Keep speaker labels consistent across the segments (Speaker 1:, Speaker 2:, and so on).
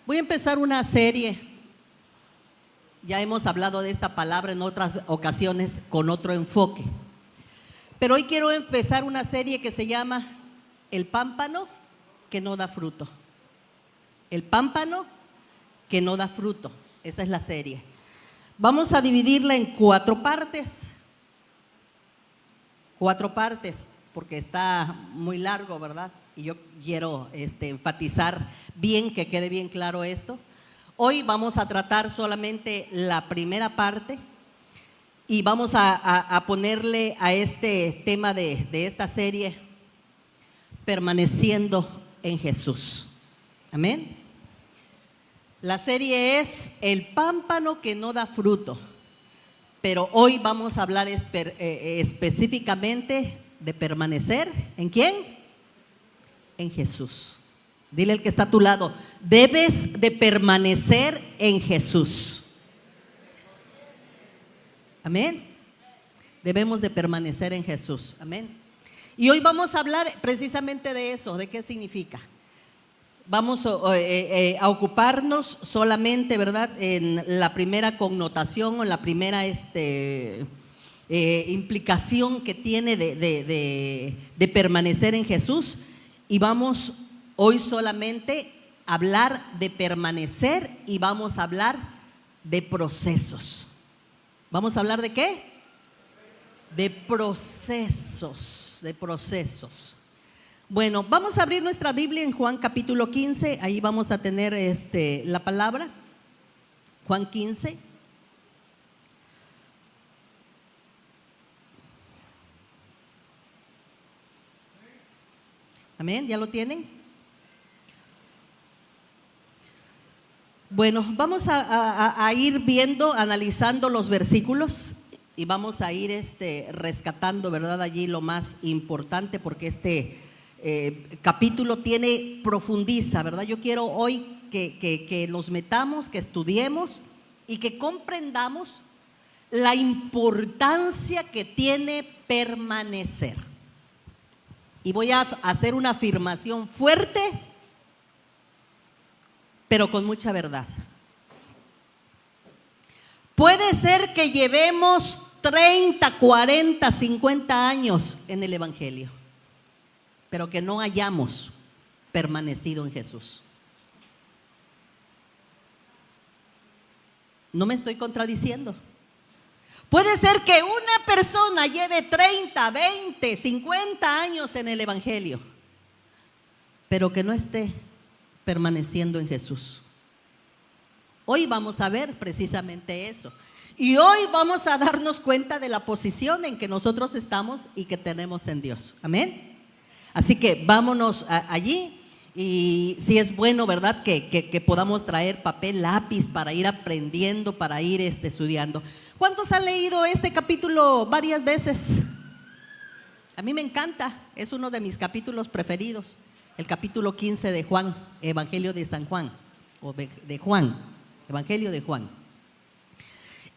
Speaker 1: Voy a empezar una serie. Ya hemos hablado de esta palabra en otras ocasiones con otro enfoque. Pero hoy quiero empezar una serie que se llama El pámpano que no da fruto. El pámpano que no da fruto. Esa es la serie. Vamos a dividirla en 4 partes. 4 partes, porque está muy largo, ¿verdad? Y yo quiero enfatizar bien, que quede bien claro esto. Hoy vamos a tratar solamente la primera parte y vamos a ponerle a este tema de esta serie, permaneciendo en Jesús. Amén. La serie es El pámpano que no da fruto, pero hoy vamos a hablar específicamente de permanecer. ¿En quién? En Jesús. Dile al que está a tu lado: debes de permanecer en Jesús. Amén. Debemos de permanecer en Jesús. Amén. Y hoy vamos a hablar precisamente de eso, de qué significa. Vamos a ocuparnos solamente, ¿verdad?, en la primera connotación o en la primera implicación que tiene de permanecer en Jesús. Y vamos hoy solamente a hablar de permanecer y vamos a hablar de procesos. ¿Vamos a hablar de qué? De procesos, de procesos. Bueno, vamos a abrir nuestra Biblia en Juan capítulo 15, ahí vamos a tener la palabra. Juan 15. Amén, ¿ya lo tienen? Bueno, vamos a ir viendo, analizando los versículos y vamos a ir rescatando, ¿verdad?, allí lo más importante, porque capítulo profundiza, ¿verdad? Yo quiero hoy que nos metamos, que estudiemos y que comprendamos la importancia que tiene permanecer. Y voy a hacer una afirmación fuerte, pero con mucha verdad. Puede ser que llevemos 30, 40, 50 años en el Evangelio, pero que no hayamos permanecido en Jesús. No me estoy contradiciendo. Puede ser que una persona lleve 30, 20, 50 años en el Evangelio, pero que no esté permaneciendo en Jesús. Hoy vamos a ver precisamente eso. Y hoy vamos a darnos cuenta de la posición en que nosotros estamos y que tenemos en Dios. Amén. Así que vámonos allí. Y si es bueno, ¿verdad?, que podamos traer papel, lápiz para ir aprendiendo, para ir estudiando. ¿Cuántos han leído este capítulo varias veces? A mí me encanta, es uno de mis capítulos preferidos. El capítulo 15 de Juan, Evangelio de San Juan, o de Juan, Evangelio de Juan.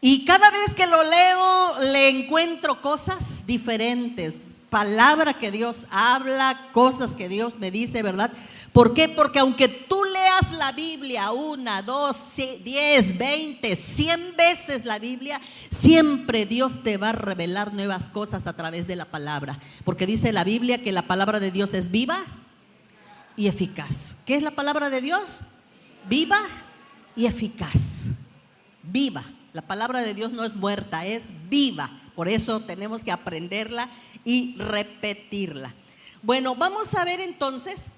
Speaker 1: Y cada vez que lo leo, le encuentro cosas diferentes, palabra que Dios habla, cosas que Dios me dice, ¿verdad? ¿Por qué? Porque aunque tú leas la Biblia 1, 2, 10, 20, 100 veces la Biblia, siempre Dios te va a revelar nuevas cosas a través de la palabra. Porque dice la Biblia que la palabra de Dios es viva y eficaz. ¿Qué es la palabra de Dios? Viva y eficaz. Viva. La palabra de Dios no es muerta, es viva. Por eso tenemos que aprenderla y repetirla. Bueno, vamos a ver entonces.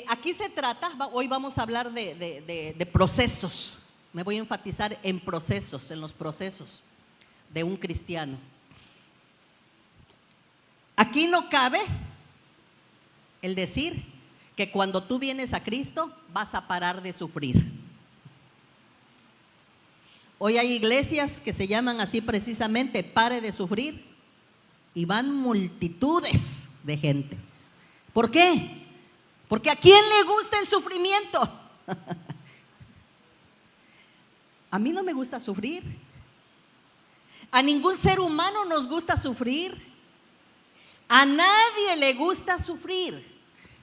Speaker 1: Aquí se trata, hoy vamos a hablar de procesos. Me voy a enfatizar en procesos, en los procesos de un cristiano. Aquí no cabe el decir que cuando tú vienes a Cristo vas a parar de sufrir. Hoy hay iglesias que se llaman así precisamente, pare de sufrir, y van multitudes de gente. ¿Por qué? Porque ¿a quién le gusta el sufrimiento? A mí no me gusta sufrir. A ningún ser humano nos gusta sufrir. A nadie le gusta sufrir.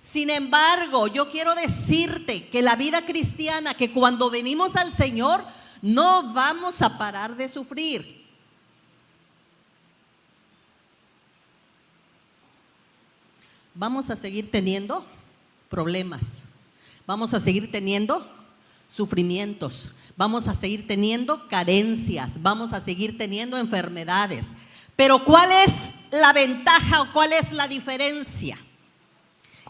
Speaker 1: Sin embargo, yo quiero decirte que la vida cristiana, que cuando venimos al Señor, no vamos a parar de sufrir. Vamos a seguir teniendo problemas, vamos a seguir teniendo sufrimientos, vamos a seguir teniendo carencias, vamos a seguir teniendo enfermedades. Pero ¿cuál es la ventaja o cuál es la diferencia?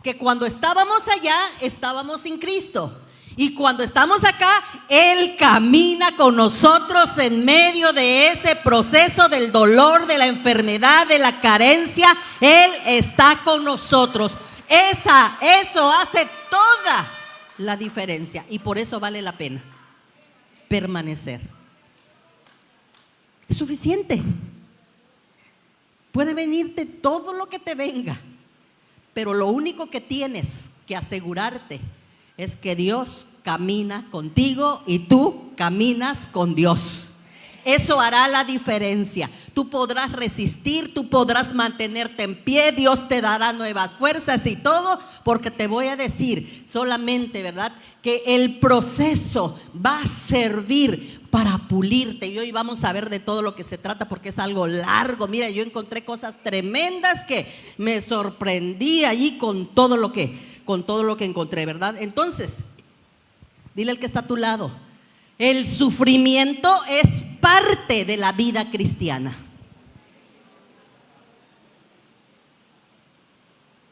Speaker 1: Que cuando estábamos allá, estábamos sin Cristo. Y cuando estamos acá, Él camina con nosotros en medio de ese proceso del dolor, de la enfermedad, de la carencia. Él está con nosotros. Eso hace toda la diferencia. Y por eso vale la pena permanecer. Es suficiente. Puede venirte todo lo que te venga, pero lo único que tienes que asegurarte es que Dios camina contigo y tú caminas con Dios. Eso hará la diferencia. Tú podrás resistir, tú podrás mantenerte en pie, Dios te dará nuevas fuerzas y todo, porque te voy a decir solamente, ¿verdad?, que el proceso va a servir para pulirte. Y hoy vamos a ver de todo lo que se trata, porque es algo largo. Mira, yo encontré cosas tremendas que me sorprendí allí con todo lo que encontré, ¿verdad? Entonces, dile al que está a tu lado: el sufrimiento es parte de la vida cristiana.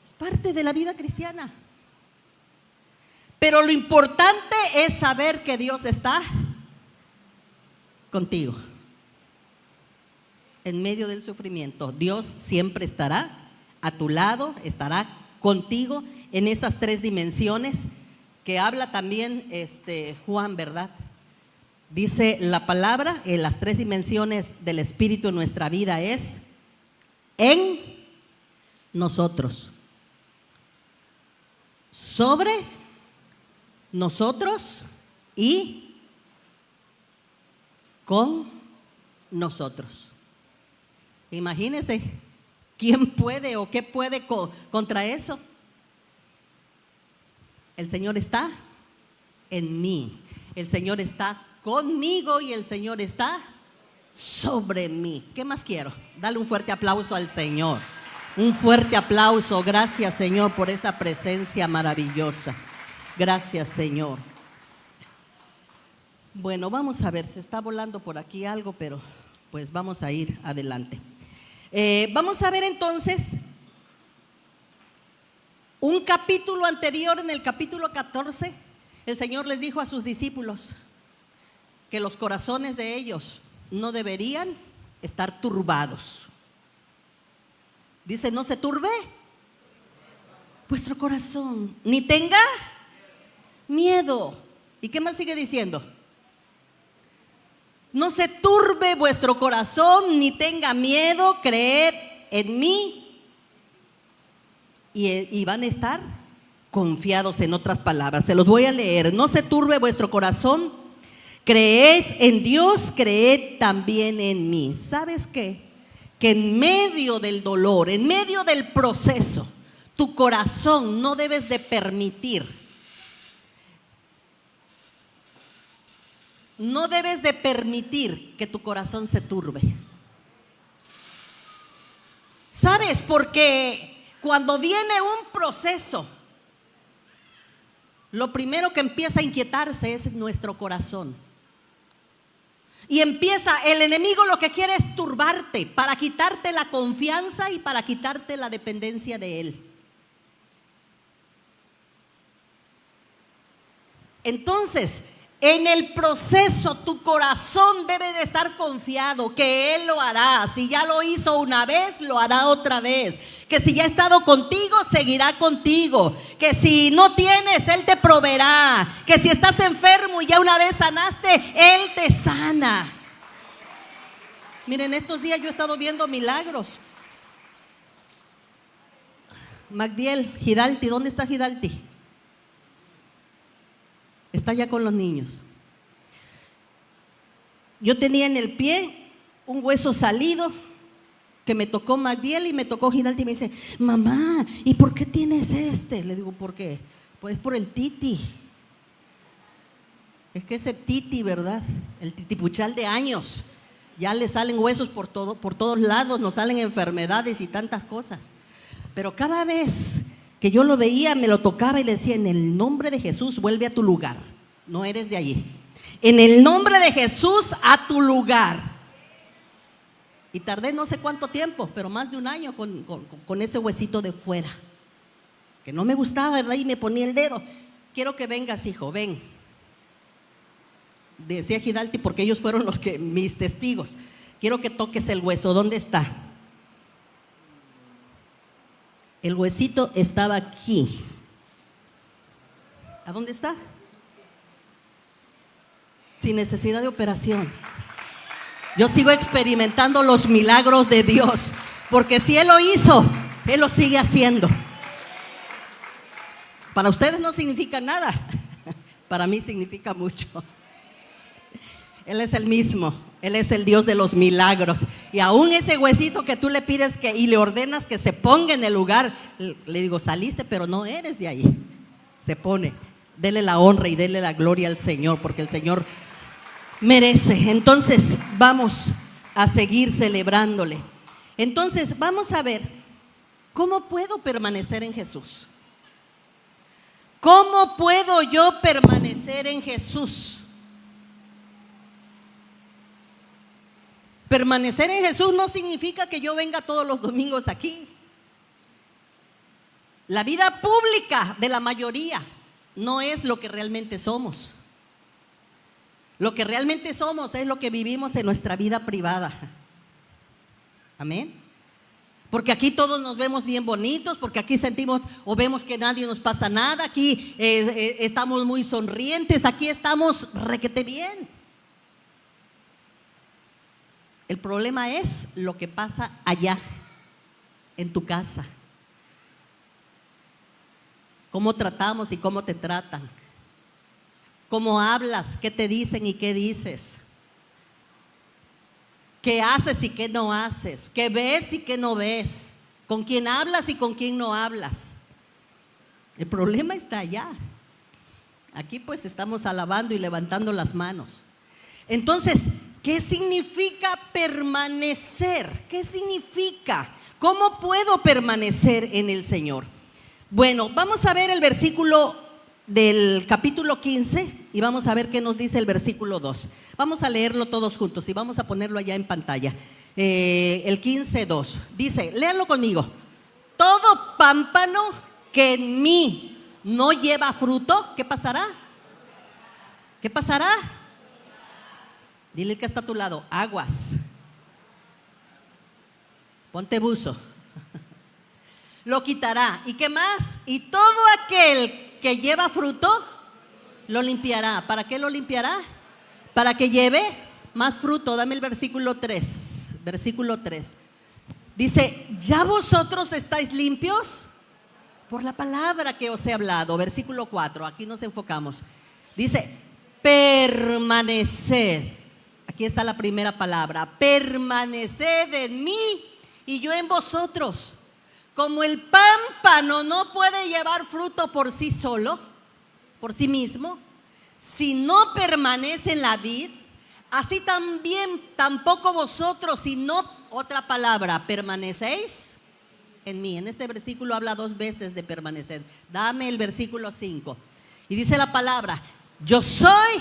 Speaker 1: Es parte de la vida cristiana. Pero lo importante es saber que Dios está contigo. En medio del sufrimiento, Dios siempre estará a tu lado, estará contigo en esas tres dimensiones que habla también Juan, ¿verdad? Dice la palabra, en las tres dimensiones del Espíritu en nuestra vida es en nosotros, sobre nosotros y con nosotros. Imagínense, ¿quién puede o qué puede contra eso? El Señor está en mí, el Señor está conmigo y el Señor está sobre mí. ¿Qué más quiero? Dale un fuerte aplauso al Señor. Un fuerte aplauso. Gracias, Señor, por esa presencia maravillosa. Gracias, Señor. Bueno, vamos a ver, se está volando por aquí algo, pero pues vamos a ir adelante. Vamos a ver entonces un capítulo anterior, en el capítulo 14, el Señor les dijo a sus discípulos que los corazones de ellos no deberían estar turbados. Dice: no se turbe vuestro corazón, ni tenga miedo. ¿Y qué más sigue diciendo? No se turbe vuestro corazón, ni tenga miedo, creed en mí. Y van a estar confiados, en otras palabras. Se los voy a leer. No se turbe vuestro corazón, creed en Dios, creed también en mí. ¿Sabes qué? Que en medio del dolor, en medio del proceso, tu corazón no debes de permitir. No debes de permitir que tu corazón se turbe. ¿Sabes? Porque cuando viene un proceso, lo primero que empieza a inquietarse es nuestro corazón. Y empieza, el enemigo lo que quiere es turbarte para quitarte la confianza y para quitarte la dependencia de él. Entonces, en el proceso tu corazón debe de estar confiado que Él lo hará. Si ya lo hizo una vez, lo hará otra vez. Que si ya ha estado contigo, seguirá contigo. Que si no tienes, Él te proveerá. Que si estás enfermo y ya una vez sanaste, Él te sana. Miren, estos días yo he estado viendo milagros. Magdiel, Gidalti, ¿dónde está Gidalti? Está ya con los niños. Yo tenía en el pie un hueso salido que me tocó Magdiel y me tocó Gidalti y me dice, mamá, ¿y por qué tienes este? Le digo, ¿por qué? Pues por el titi. Es que ese titi, ¿verdad? El titipuchal de años. Ya le salen huesos por todos lados, nos salen enfermedades y tantas cosas. Pero cada vez que yo lo veía, me lo tocaba y le decía, en el nombre de Jesús, vuelve a tu lugar. No eres de allí. En el nombre de Jesús, a tu lugar. Y tardé no sé cuánto tiempo, pero más de un año con ese huesito de fuera. Que no me gustaba, ¿verdad? Y me ponía el dedo. Quiero que vengas, hijo, ven. Decía Gidalti, porque ellos fueron mis testigos. Quiero que toques el hueso. ¿Dónde está? El huesito estaba aquí. ¿A dónde está? Sin necesidad de operación. Yo sigo experimentando los milagros de Dios, porque si Él lo hizo, Él lo sigue haciendo. Para ustedes no significa nada, para mí significa mucho. Él es el mismo, Él es el Dios de los milagros. Y aún ese huesito que tú le pides y le ordenas que se ponga en el lugar, le digo, saliste, pero no eres de ahí. Se pone. Dele la honra y dele la gloria al Señor, porque el Señor merece. Entonces vamos a seguir celebrándole. Entonces vamos a ver cómo puedo permanecer en Jesús. ¿Cómo puedo yo permanecer en Jesús? Permanecer en Jesús no significa que yo venga todos los domingos aquí. La vida pública de la mayoría no es lo que realmente somos. Lo que realmente somos es lo que vivimos en nuestra vida privada. Amén. Porque aquí todos nos vemos bien bonitos, porque aquí sentimos o vemos que nadie nos pasa nada, aquí estamos muy sonrientes, aquí estamos requete bien. El problema es lo que pasa allá, en tu casa. Cómo tratamos y cómo te tratan. Cómo hablas, qué te dicen y qué dices. Qué haces y qué no haces. Qué ves y qué no ves. Con quién hablas y con quién no hablas. El problema está allá. Aquí pues estamos alabando y levantando las manos. Entonces, ¿qué significa permanecer? ¿Qué significa? ¿Cómo puedo permanecer en el Señor? Bueno, vamos a ver el versículo del capítulo 15 y vamos a ver qué nos dice el versículo 2. Vamos a leerlo todos juntos y vamos a ponerlo allá en pantalla. El 15:2 dice, léanlo conmigo. Todo pámpano que en mí no lleva fruto, ¿qué pasará? ¿Qué pasará? Dile que está a tu lado, aguas. Ponte buzo. Lo quitará. ¿Y qué más? Y todo aquel que lleva fruto, lo limpiará. ¿Para qué lo limpiará? Para que lleve más fruto. Dame el versículo 3. Versículo 3. Dice, ¿ya vosotros estáis limpios? Por la palabra que os he hablado. Versículo 4. Aquí nos enfocamos. Dice, permaneced. Aquí está la primera palabra. Permaneced en mí y yo en vosotros. Como el pámpano no puede llevar fruto por sí solo, por sí mismo, si no permanece en la vid, así también tampoco vosotros, si no, otra palabra, permanecéis en mí. En este versículo habla 2 veces de permanecer. Dame el versículo 5. Y dice la palabra, yo soy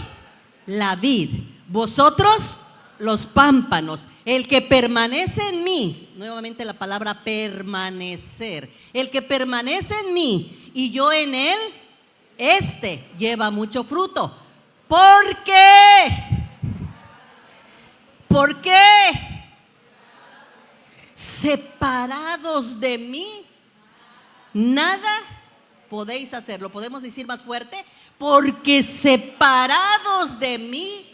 Speaker 1: la vid, vosotros los pámpanos. El que permanece en mí, nuevamente la palabra permanecer, el que permanece en mí y yo en él, este lleva mucho fruto. ¿Por qué? ¿Por qué? Separados de mí, nada podéis hacer. ¿Lo podemos decir más fuerte? Porque separados de mí,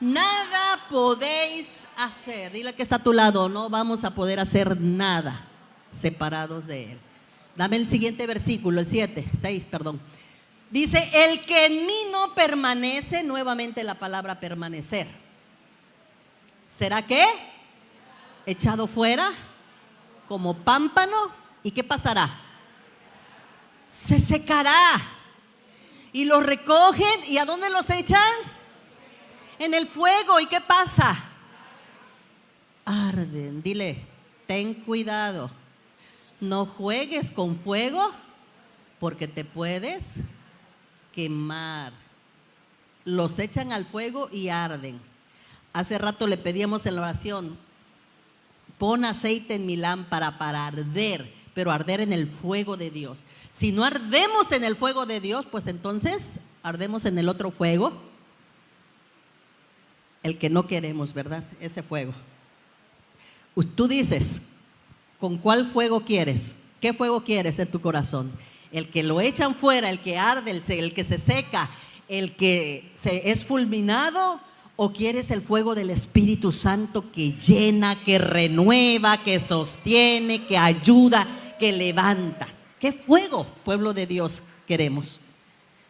Speaker 1: nada podéis hacer. Dile que está a tu lado, no vamos a poder hacer nada separados de Él. Dame el siguiente versículo, el 6, perdón. Dice, el que en mí no permanece, nuevamente la palabra permanecer. ¿Será qué? Echado fuera como pámpano. ¿Y qué pasará? Se secará. Y los recogen. ¿Y a dónde los echan? En el fuego. ¿Y qué pasa? Arden. Dile, ten cuidado. No juegues con fuego porque te puedes quemar. Los echan al fuego y arden. Hace rato le pedíamos en la oración, pon aceite en mi lámpara para arder, pero arder en el fuego de Dios. Si no ardemos en el fuego de Dios, pues entonces ardemos en el otro fuego, el que no queremos, ¿verdad? Ese fuego. Tú dices, ¿con cuál fuego quieres? ¿Qué fuego quieres en tu corazón? El que lo echan fuera, el que arde, el que se seca, el que es fulminado, ¿o quieres el fuego del Espíritu Santo que llena, que renueva, que sostiene, que ayuda, que levanta? ¿Qué fuego, pueblo de Dios, queremos?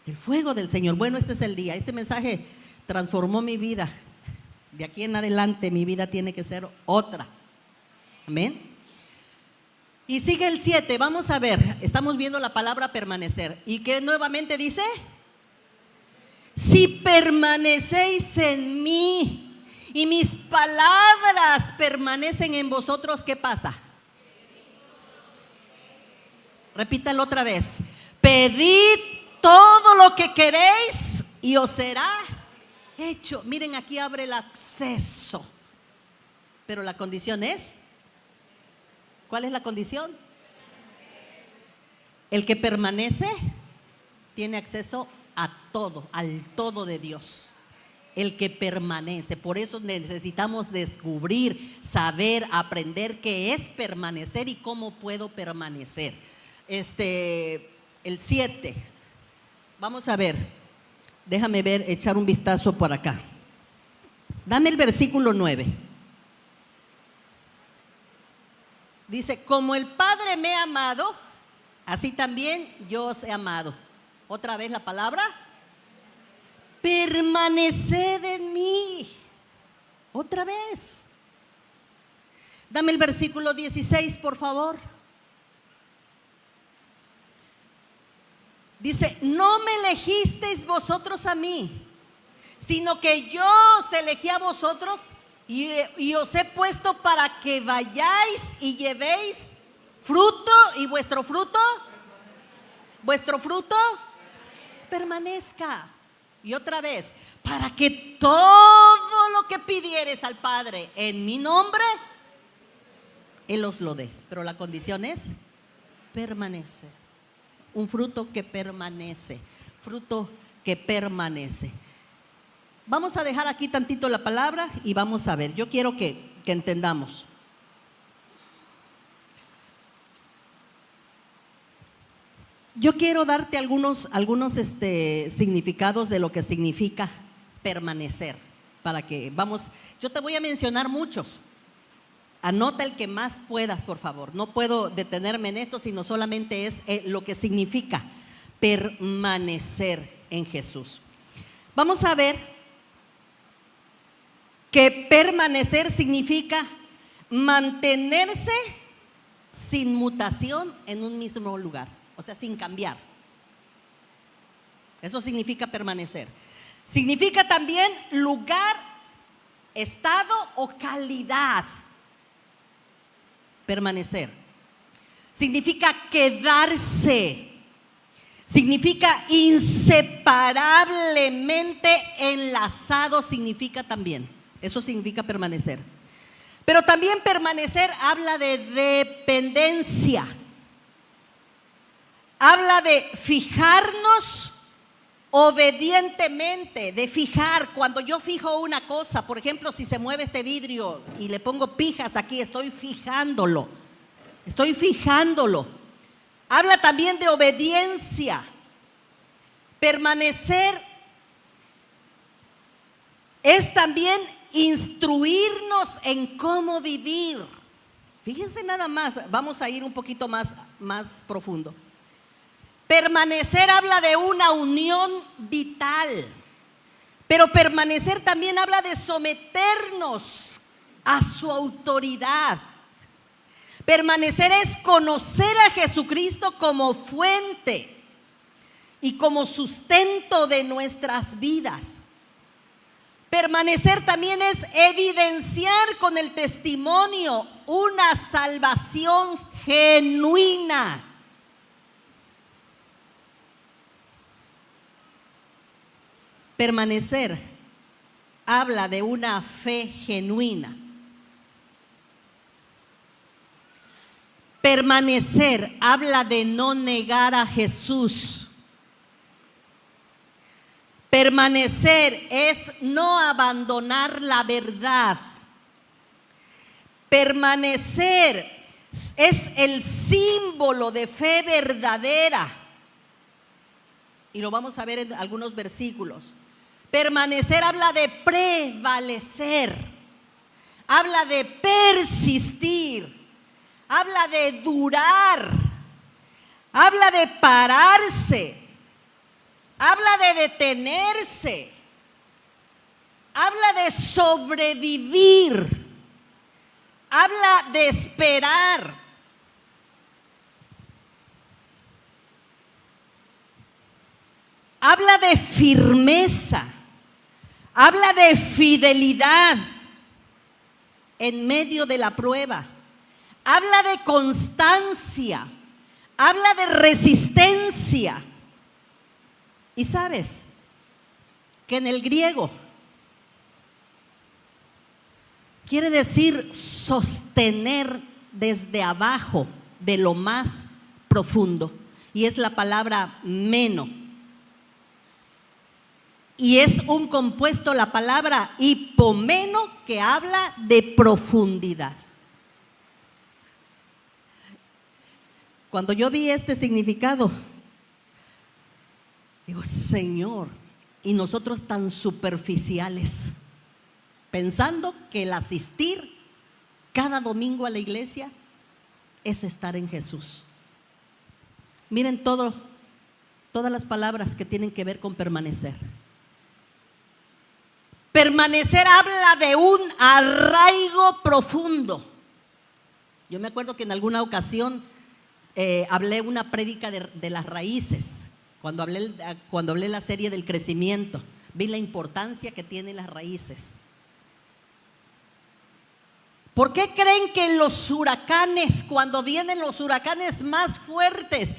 Speaker 1: El fuego del Señor. Bueno, este es el día. Este mensaje transformó mi vida. De aquí en adelante mi vida tiene que ser otra. Amén. Y sigue el 7. Vamos a ver. Estamos viendo la palabra permanecer. ¿Y qué nuevamente dice? Si permanecéis en mí y mis palabras permanecen en vosotros, ¿qué pasa? Repítalo otra vez. Pedid todo lo que queréis y os será hecho. Miren, aquí abre el acceso. Pero la condición es, ¿cuál es la condición? El que permanece tiene acceso a todo, al todo de Dios. El que permanece. Por eso necesitamos descubrir, saber, aprender qué es permanecer y cómo puedo permanecer. El 7. Vamos a ver. Déjame ver, echar un vistazo por acá. Dame el versículo 9. Dice, como el Padre me ha amado, así también yo os he amado. Otra vez la palabra, permaneced en mí. Otra vez. Dame el versículo 16, por favor. Dice, no me elegisteis vosotros a mí, sino que yo os elegí a vosotros y os he puesto para que vayáis y llevéis fruto, y vuestro fruto permanezca. Y otra vez, para que todo lo que pidieres al Padre en mi nombre, Él os lo dé. Pero la condición es permanecer. Un fruto que permanece. Fruto que permanece. Vamos a dejar aquí tantito la palabra y vamos a ver. Yo quiero que entendamos. Yo quiero darte algunos significados de lo que significa permanecer. Para que yo te voy a mencionar muchos. Anota el que más puedas, por favor. No puedo detenerme en esto, sino solamente es lo que significa permanecer en Jesús. Vamos a ver que permanecer significa mantenerse sin mutación en un mismo lugar. O sea, sin cambiar. Eso significa permanecer. Significa también lugar, estado o calidad. Permanecer. Significa quedarse. Significa inseparablemente enlazado, significa también. Eso significa permanecer. Pero también permanecer habla de dependencia. Habla de fijarnos obedientemente, de fijar. Cuando yo fijo una cosa, por ejemplo, si se mueve este vidrio y le pongo pijas aquí, estoy fijándolo. Habla también de obediencia. Permanecer es también instruirnos en cómo vivir. Fíjense nada más, vamos a ir un poquito más profundo. Permanecer habla de una unión vital, pero permanecer también habla de someternos a su autoridad. Permanecer es conocer a Jesucristo como fuente y como sustento de nuestras vidas. Permanecer también es evidenciar con el testimonio una salvación genuina. Permanecer habla de una fe genuina. Permanecer habla de no negar a Jesús. Permanecer es no abandonar la verdad. Permanecer es el símbolo de fe verdadera. Y lo vamos a ver en algunos versículos. Permanecer habla de prevalecer, habla de persistir, habla de durar, habla de pararse, habla de detenerse, habla de sobrevivir, habla de esperar. Habla de firmeza, habla de fidelidad en medio de la prueba, habla de constancia, habla de resistencia. Y sabes que en el griego quiere decir sostener desde abajo, de lo más profundo, y es la palabra meno. Y es un compuesto, la palabra hipomeno, que habla de profundidad. Cuando yo vi este significado, digo, Señor, y nosotros tan superficiales, pensando que el asistir cada domingo a la iglesia es estar en Jesús. Miren todas las palabras que tienen que ver con permanecer. Permanecer habla de un arraigo profundo. Yo me acuerdo que en alguna ocasión hablé una prédica de las raíces. Cuando hablé la serie del crecimiento, vi la importancia que tienen las raíces. ¿Por qué creen que en los huracanes, cuando vienen los huracanes más fuertes,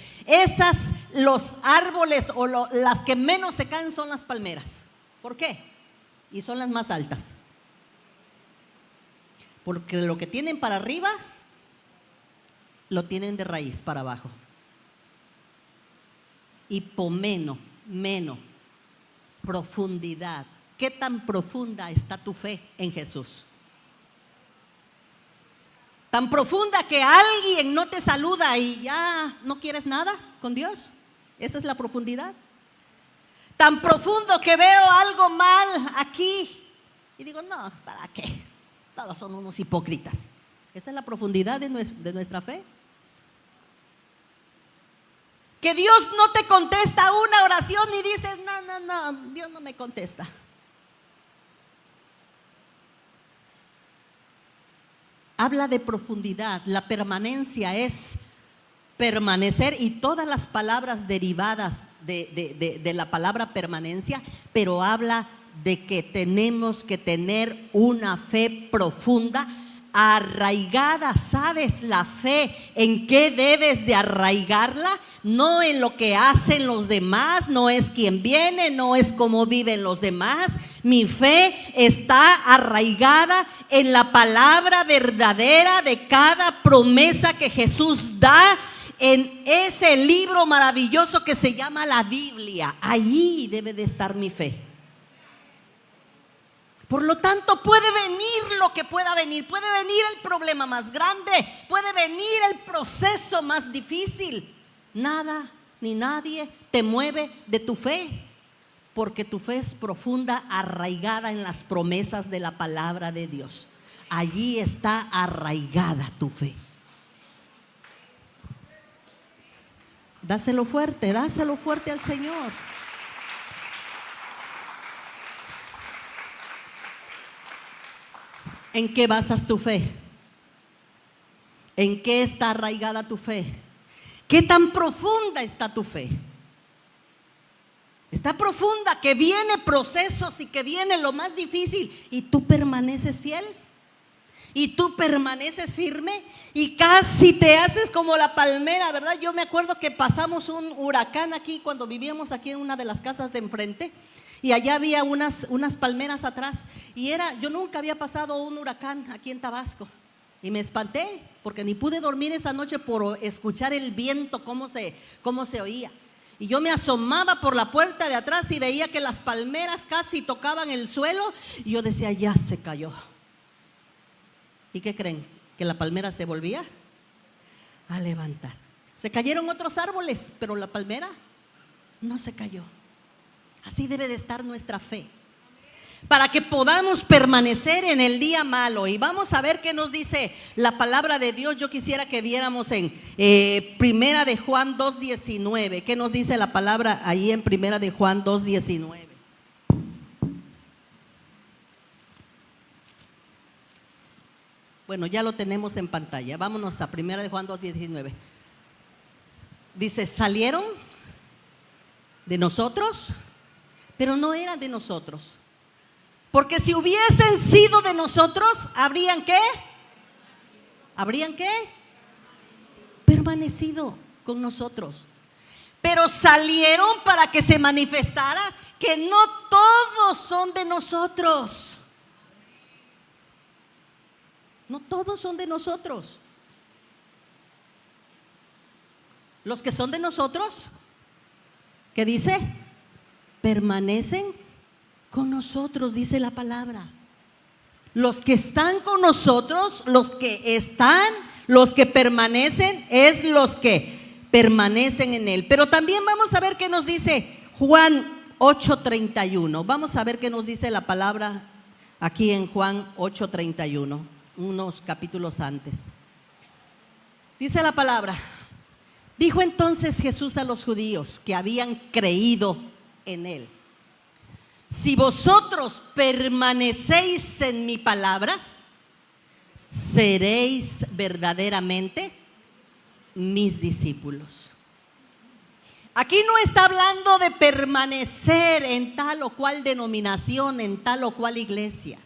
Speaker 1: los árboles o las que menos se caen son las palmeras? ¿Por qué? Y son las más altas. Porque lo que tienen para arriba, lo tienen de raíz para abajo. Hipomeno, meno, profundidad. ¿Qué tan profunda está tu fe en Jesús? Tan profunda que alguien no te saluda y ya no quieres nada con Dios. Esa es la profundidad. Tan profundo que veo algo mal aquí y digo, no, ¿para qué? Todos son unos hipócritas. Esa es la profundidad de nuestra fe. Que Dios no te contesta una oración y dices, no, Dios no me contesta. Habla de profundidad. La permanencia es permanecer, y todas las palabras derivadas de la palabra permanencia, pero habla de que tenemos que tener una fe profunda, arraigada. ¿Sabes la fe en qué debes de arraigarla? No en lo que hacen los demás, no es quién viene, no es cómo viven los demás. Mi fe está arraigada en la palabra verdadera de cada promesa que Jesús da en ese libro maravilloso que se llama la Biblia. Ahí debe de estar mi fe. Por lo tanto, puede venir lo que pueda venir, puede venir el problema más grande, puede venir el proceso más difícil. Nada ni nadie te mueve de tu fe, porque tu fe es profunda, arraigada en las promesas de la palabra de Dios. Allí está arraigada tu fe. Dáselo fuerte al Señor. ¿En qué basas tu fe? ¿En qué está arraigada tu fe? ¿Qué tan profunda está tu fe? Está profunda, que viene procesos y que viene lo más difícil y tú permaneces fiel. Y tú permaneces firme y casi te haces como la palmera, ¿verdad? Yo me acuerdo que pasamos un huracán aquí cuando vivíamos aquí en una de las casas de enfrente y allá había unas palmeras atrás y yo nunca había pasado un huracán aquí en Tabasco y me espanté porque ni pude dormir esa noche por escuchar el viento, cómo se oía. Y yo me asomaba por la puerta de atrás y veía que las palmeras casi tocaban el suelo y yo decía, ya se cayó. ¿Y qué creen? Que la palmera se volvía a levantar. Se cayeron otros árboles, pero la palmera no se cayó. Así debe de estar nuestra fe, para que podamos permanecer en el día malo. Y vamos a ver qué nos dice la palabra de Dios. Yo quisiera que viéramos en Primera de Juan 2:19. ¿Qué nos dice la palabra ahí en Primera de Juan 2:19? Bueno, ya lo tenemos en pantalla. Vámonos a Primera de Juan 2:19. Dice, salieron de nosotros, pero no eran de nosotros. Porque si hubiesen sido de nosotros, ¿habrían qué? ¿Habrían qué? Permanecido con nosotros. Pero salieron para que se manifestara que no todos son de nosotros. No todos son de nosotros. Los que son de nosotros, ¿qué dice? Permanecen con nosotros, dice la palabra. Los que están con nosotros, los que permanecen, es los que permanecen en Él. Pero también vamos a ver qué nos dice Juan 8:31. Vamos a ver qué nos dice la palabra aquí en Juan 8:31. Unos capítulos antes. Dice la palabra, dijo entonces Jesús a los judíos que habían creído en Él: si vosotros permanecéis en mi palabra, seréis verdaderamente mis discípulos. Aquí no está hablando de permanecer en tal o cual denominación, en tal o cual iglesia.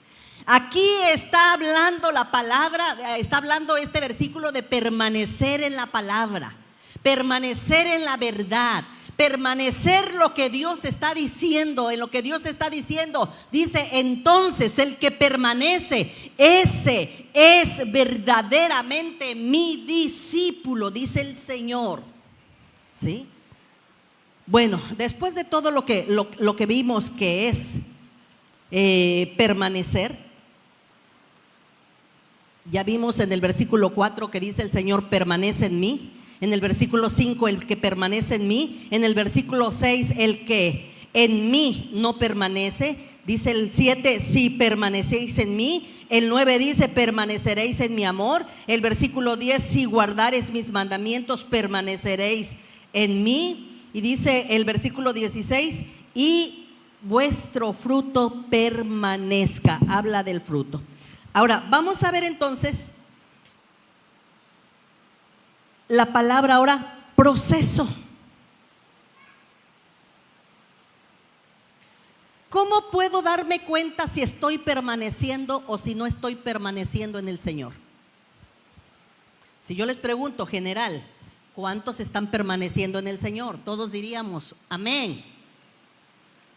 Speaker 1: Aquí está hablando la palabra, está hablando este versículo de permanecer en la palabra, permanecer en la verdad, permanecer lo que Dios está diciendo, en lo que Dios está diciendo. Dice, entonces el que permanece, ese es verdaderamente mi discípulo, dice el Señor. ¿Sí? Bueno, después de todo lo que vimos que es permanecer, ya vimos en el versículo 4 que dice el Señor permanece en mí. En el versículo 5 el que permanece en mí. En el versículo 6 el que en mí no permanece. Dice el 7 si permanecéis en mí. El 9 dice permaneceréis en mi amor. El versículo 10 si guardareis mis mandamientos permaneceréis en mí. Y dice el versículo 16 y vuestro fruto permanezca. Habla del fruto. Ahora, vamos a ver entonces la palabra ahora, proceso. ¿Cómo puedo darme cuenta si estoy permaneciendo o si no estoy permaneciendo en el Señor? Si yo les pregunto, general, ¿cuántos están permaneciendo en el Señor? Todos diríamos, amén.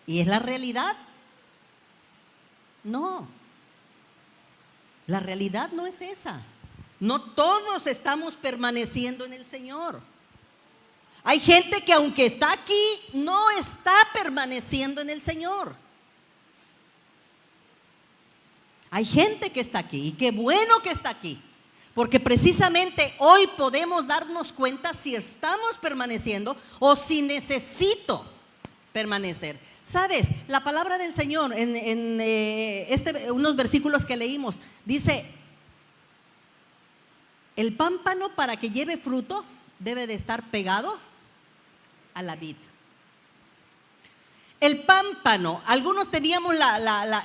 Speaker 1: ¿Y es la realidad? No. La realidad no es esa. No todos estamos permaneciendo en el Señor. Hay gente que aunque está aquí, no está permaneciendo en el Señor. Hay gente que está aquí y qué bueno que está aquí, porque precisamente hoy podemos darnos cuenta si estamos permaneciendo o si necesito permanecer. ¿Sabes? La palabra del Señor en unos versículos que leímos dice: el pámpano para que lleve fruto debe de estar pegado a la vid. El pámpano, algunos teníamos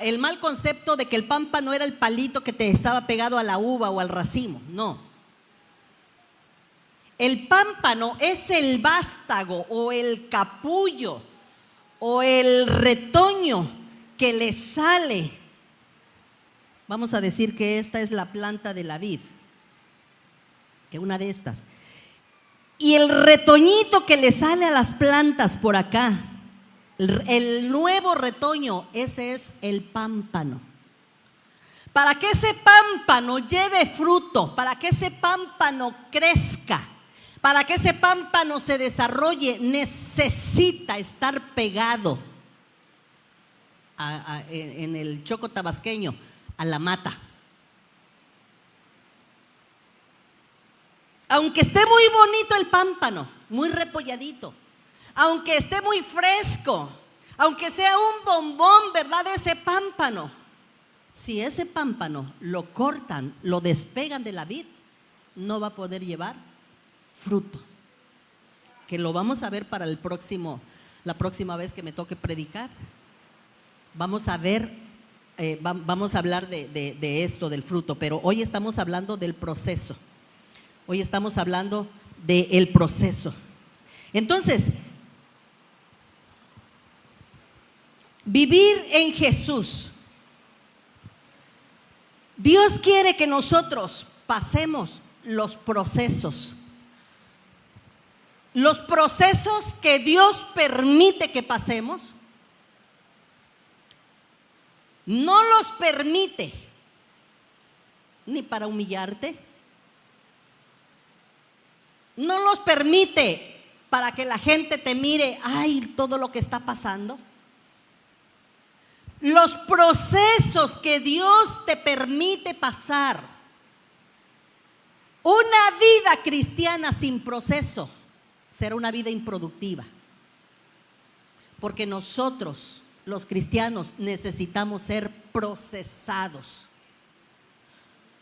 Speaker 1: el mal concepto de que el pámpano era el palito que te estaba pegado a la uva o al racimo. No. El pámpano es el vástago o el capullo o el retoño que le sale. Vamos a decir que esta es la planta de la vid, que una de estas. Y el retoñito que le sale a las plantas por acá, el nuevo retoño, ese es el pámpano. Para que ese pámpano lleve fruto, para que ese pámpano crezca, para que ese pámpano se desarrolle, necesita estar pegado en el choco tabasqueño, a la mata. Aunque esté muy bonito el pámpano, muy repolladito, aunque esté muy fresco, aunque sea un bombón, ¿verdad?, de ese pámpano, si ese pámpano lo cortan, lo despegan de la vid, no va a poder llevar fruto. Que lo vamos a ver para la próxima vez que me toque predicar. Vamos a ver, vamos a hablar de esto, del fruto, pero hoy estamos hablando del proceso. Hoy estamos hablando del proceso. Entonces, vivir en Jesús. Dios quiere que nosotros pasemos los procesos. Los procesos que Dios permite que pasemos, no los permite ni para humillarte, no los permite para que la gente te mire, ay, todo lo que está pasando. Los procesos que Dios te permite pasar. Una vida cristiana sin proceso será una vida improductiva. Porque nosotros, los cristianos, necesitamos ser procesados.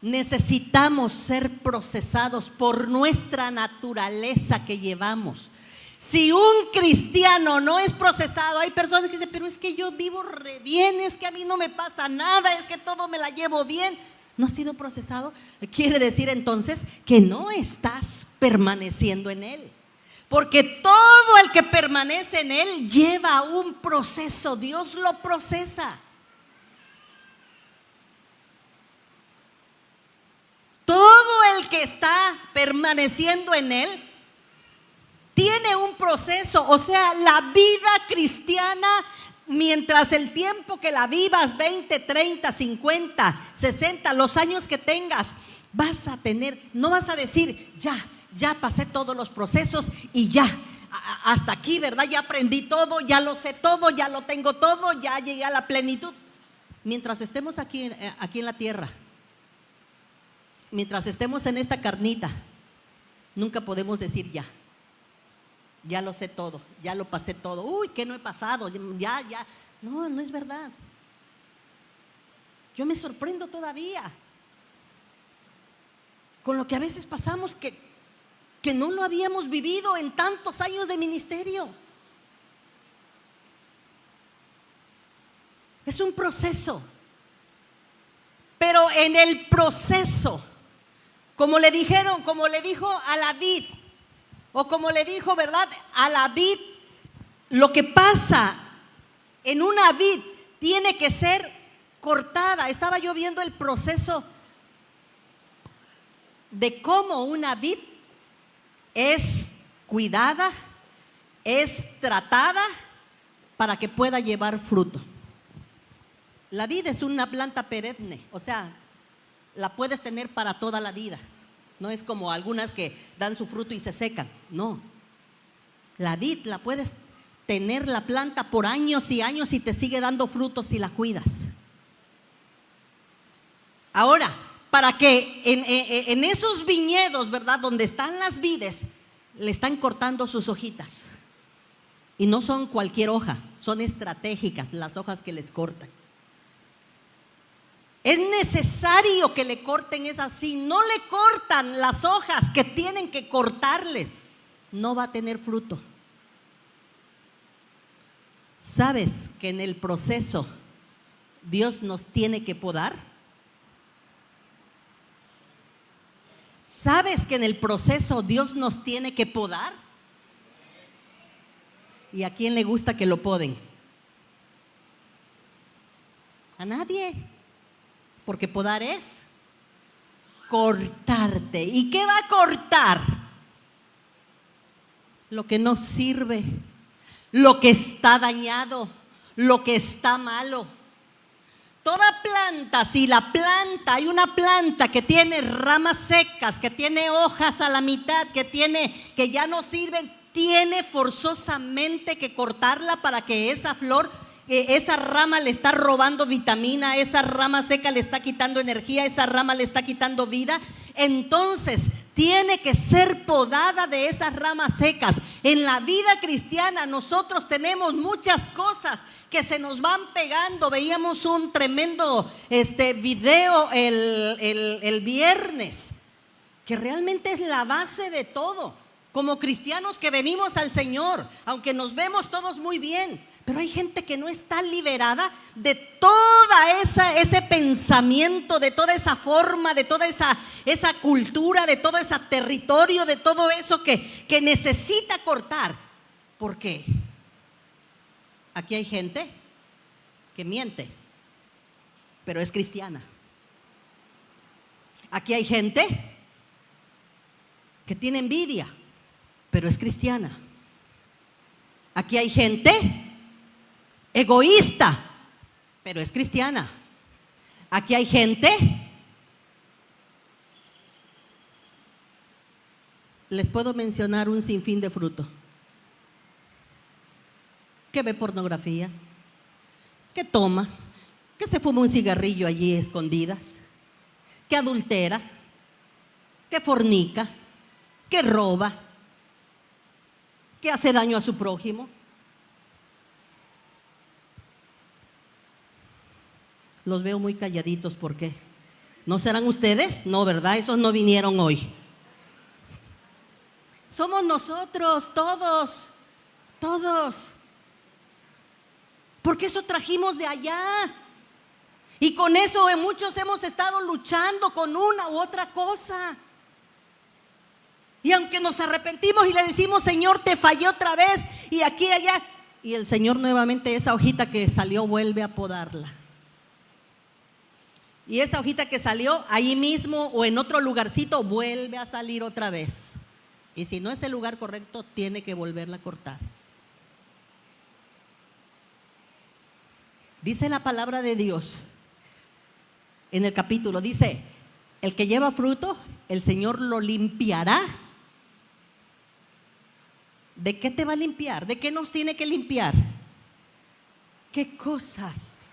Speaker 1: Necesitamos ser procesados por nuestra naturaleza que llevamos. Si un cristiano no es procesado, hay personas que dicen, pero es que yo vivo re bien, es que a mí no me pasa nada, es que todo me la llevo bien. ¿No has sido procesado? Quiere decir entonces que no estás permaneciendo en Él. Porque todo el que permanece en Él lleva un proceso, Dios lo procesa. Todo el que está permaneciendo en Él tiene un proceso, o sea, la vida cristiana, mientras el tiempo que la vivas, 20, 30, 50, 60, los años que tengas, vas a tener, no vas a decir, ya pasé todos los procesos y ya, hasta aquí, ¿verdad? Ya aprendí todo, ya lo sé todo, ya lo tengo todo, ya llegué a la plenitud. Mientras estemos aquí en la tierra, mientras estemos en esta carnita, nunca podemos decir ya lo sé todo, ya lo pasé todo. Uy, ¿qué no he pasado? Ya. No es verdad. Yo me sorprendo todavía con lo que a veces pasamos que no lo habíamos vivido en tantos años de ministerio. Es un proceso. Pero en el proceso, como le dijo a la vid, o como le dijo, ¿verdad?, a la vid, lo que pasa en una vid tiene que ser cortada. Estaba yo viendo el proceso de cómo una vid es cuidada, es tratada para que pueda llevar fruto. La vid es una planta perenne, o sea, la puedes tener para toda la vida. No es como algunas que dan su fruto y se secan. No. La vid la puedes tener, la planta, por años y años y te sigue dando frutos si la cuidas. Ahora, para que en esos viñedos, ¿verdad?, donde están las vides, le están cortando sus hojitas. Y no son cualquier hoja, son estratégicas las hojas que les cortan. Es necesario que le corten esas. Si no le cortan las hojas que tienen que cortarles, no va a tener fruto. ¿Sabes que en el proceso Dios nos tiene que podar? ¿Sabes que en el proceso Dios nos tiene que podar? ¿Y a quién le gusta que lo poden? A nadie. Porque podar es cortarte. ¿Y qué va a cortar? Lo que no sirve, lo que está dañado, lo que está malo. Toda planta, si la planta, hay una planta que tiene ramas secas, que tiene hojas a la mitad, que ya no sirven, tiene forzosamente que cortarla para que esa flor, esa rama le está robando vitamina, esa rama seca le está quitando energía, esa rama le está quitando vida. Entonces tiene que ser podada de esas ramas secas. En la vida cristiana nosotros tenemos muchas cosas que se nos van pegando. Veíamos un tremendo video el viernes, que realmente es la base de todo. Como cristianos que venimos al Señor, aunque nos vemos todos muy bien, pero hay gente que no está liberada de toda ese pensamiento, de toda esa forma, de toda esa cultura, de todo ese territorio, de todo eso que necesita cortar. ¿Por qué? Aquí hay gente que miente, pero es cristiana. Aquí hay gente que tiene envidia, pero es cristiana. Aquí hay gente egoísta, pero es cristiana. Aquí hay gente, les puedo mencionar un sinfín de frutos, que ve pornografía, que toma, que se fuma un cigarrillo allí escondidas, que adultera, que fornica, que roba, que hace daño a su prójimo. Los veo muy calladitos, ¿por qué? ¿No serán ustedes? No, ¿verdad? Esos no vinieron hoy. Somos nosotros, todos. Porque eso trajimos de allá. Y con eso muchos hemos estado luchando con una u otra cosa. Y aunque nos arrepentimos y le decimos, Señor, te fallé otra vez, y aquí y allá, y el Señor nuevamente esa hojita que salió vuelve a podarla. Y esa hojita que salió ahí mismo o en otro lugarcito vuelve a salir otra vez. Y si no es el lugar correcto, tiene que volverla a cortar. Dice la palabra de Dios en el capítulo, dice, el que lleva fruto, el Señor lo limpiará. ¿De qué te va a limpiar? ¿De qué nos tiene que limpiar? ¿Qué cosas?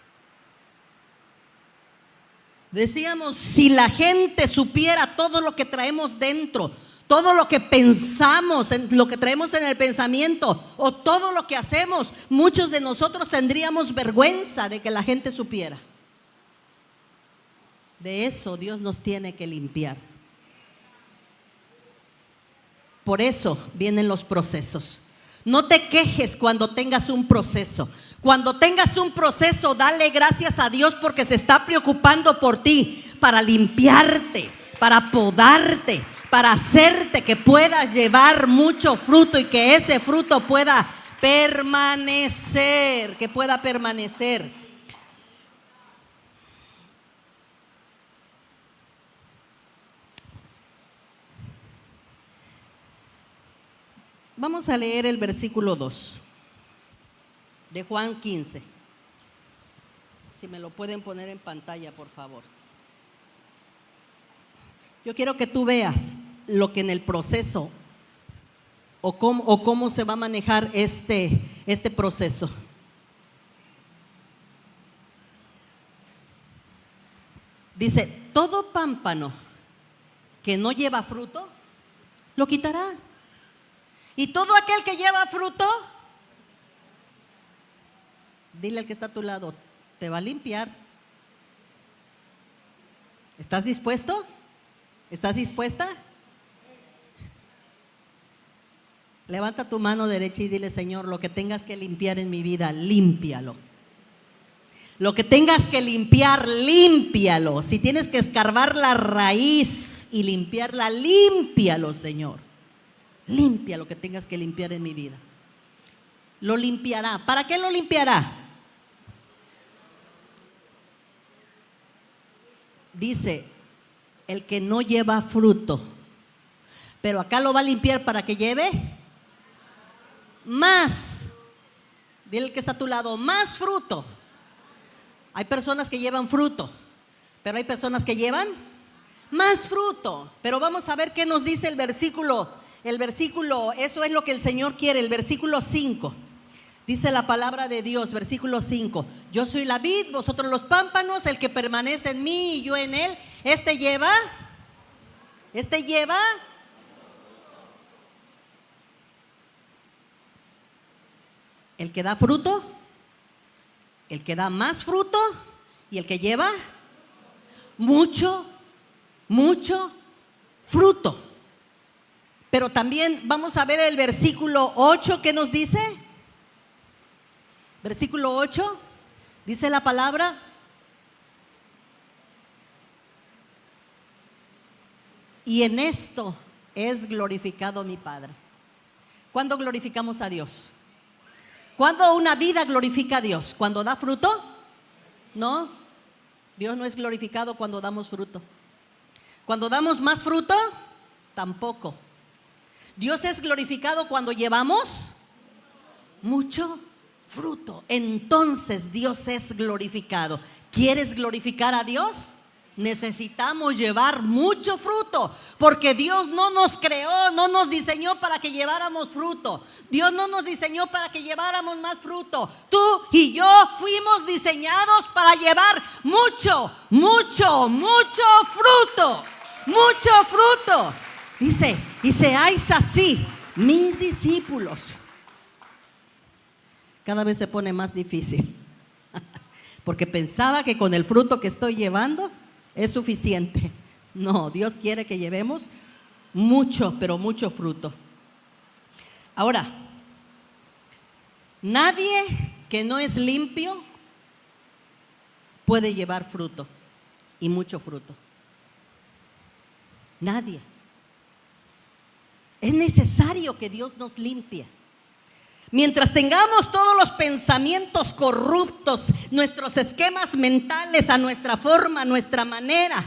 Speaker 1: Decíamos, si la gente supiera todo lo que traemos dentro, todo lo que pensamos, lo que traemos en el pensamiento o todo lo que hacemos, muchos de nosotros tendríamos vergüenza de que la gente supiera. De eso Dios nos tiene que limpiar. Por eso vienen los procesos. No te quejes cuando tengas un proceso. Cuando tengas un proceso, dale gracias a Dios porque se está preocupando por ti, para limpiarte, para podarte, para hacerte que puedas llevar mucho fruto y que ese fruto pueda permanecer, que pueda permanecer. Vamos a leer el versículo 2 de Juan 15. Si me lo pueden poner en pantalla, por favor. Yo quiero que tú veas lo que en el proceso o cómo se va a manejar este proceso. Dice, todo pámpano que no lleva fruto, lo quitará. Y todo aquel que lleva fruto, dile al que está a tu lado, te va a limpiar. ¿Estás dispuesto? ¿Estás dispuesta? Levanta tu mano derecha y dile, Señor, lo que tengas que limpiar en mi vida, límpialo. Lo que tengas que limpiar, límpialo. Si tienes que escarbar la raíz y limpiarla. Límpialo, Señor. Limpia lo que tengas que limpiar en mi vida. Lo limpiará. ¿Para qué lo limpiará? Dice, el que no lleva fruto. Pero acá lo va a limpiar para que lleve más. Dile al que está a tu lado, más fruto. Hay personas que llevan fruto, pero hay personas que llevan más fruto. Pero vamos a ver qué nos dice el versículo. Eso es lo que el Señor quiere, el versículo 5. Dice la palabra de Dios, versículo 5. Yo soy la vid, vosotros los pámpanos, el que permanece en mí y yo en él, este lleva. El que da fruto, el que da más fruto y el que lleva mucho fruto. Pero también vamos a ver el versículo 8, ¿qué nos dice? Versículo 8, dice la palabra: y en esto es glorificado mi Padre. ¿Cuándo glorificamos a Dios? ¿Cuándo una vida glorifica a Dios? ¿Cuando da fruto? No, Dios no es glorificado cuando damos fruto. Cuando damos más fruto, tampoco. Dios es glorificado cuando llevamos mucho fruto. Entonces Dios es glorificado. ¿Quieres glorificar a Dios? Necesitamos llevar mucho fruto, porque Dios no nos creó, no nos diseñó para que lleváramos fruto. Dios no nos diseñó para que lleváramos más fruto. Tú y yo fuimos diseñados para llevar mucho fruto. Mucho fruto. Dice, y seáis así mis discípulos. Cada vez se pone más difícil, porque pensaba que con el fruto que estoy llevando es suficiente. No, Dios quiere que llevemos mucho, pero mucho fruto. Ahora, nadie que no es limpio puede llevar fruto y mucho fruto. Nadie. Es necesario que Dios nos limpie. Mientras tengamos todos los pensamientos corruptos, nuestros esquemas mentales a nuestra forma, a nuestra manera,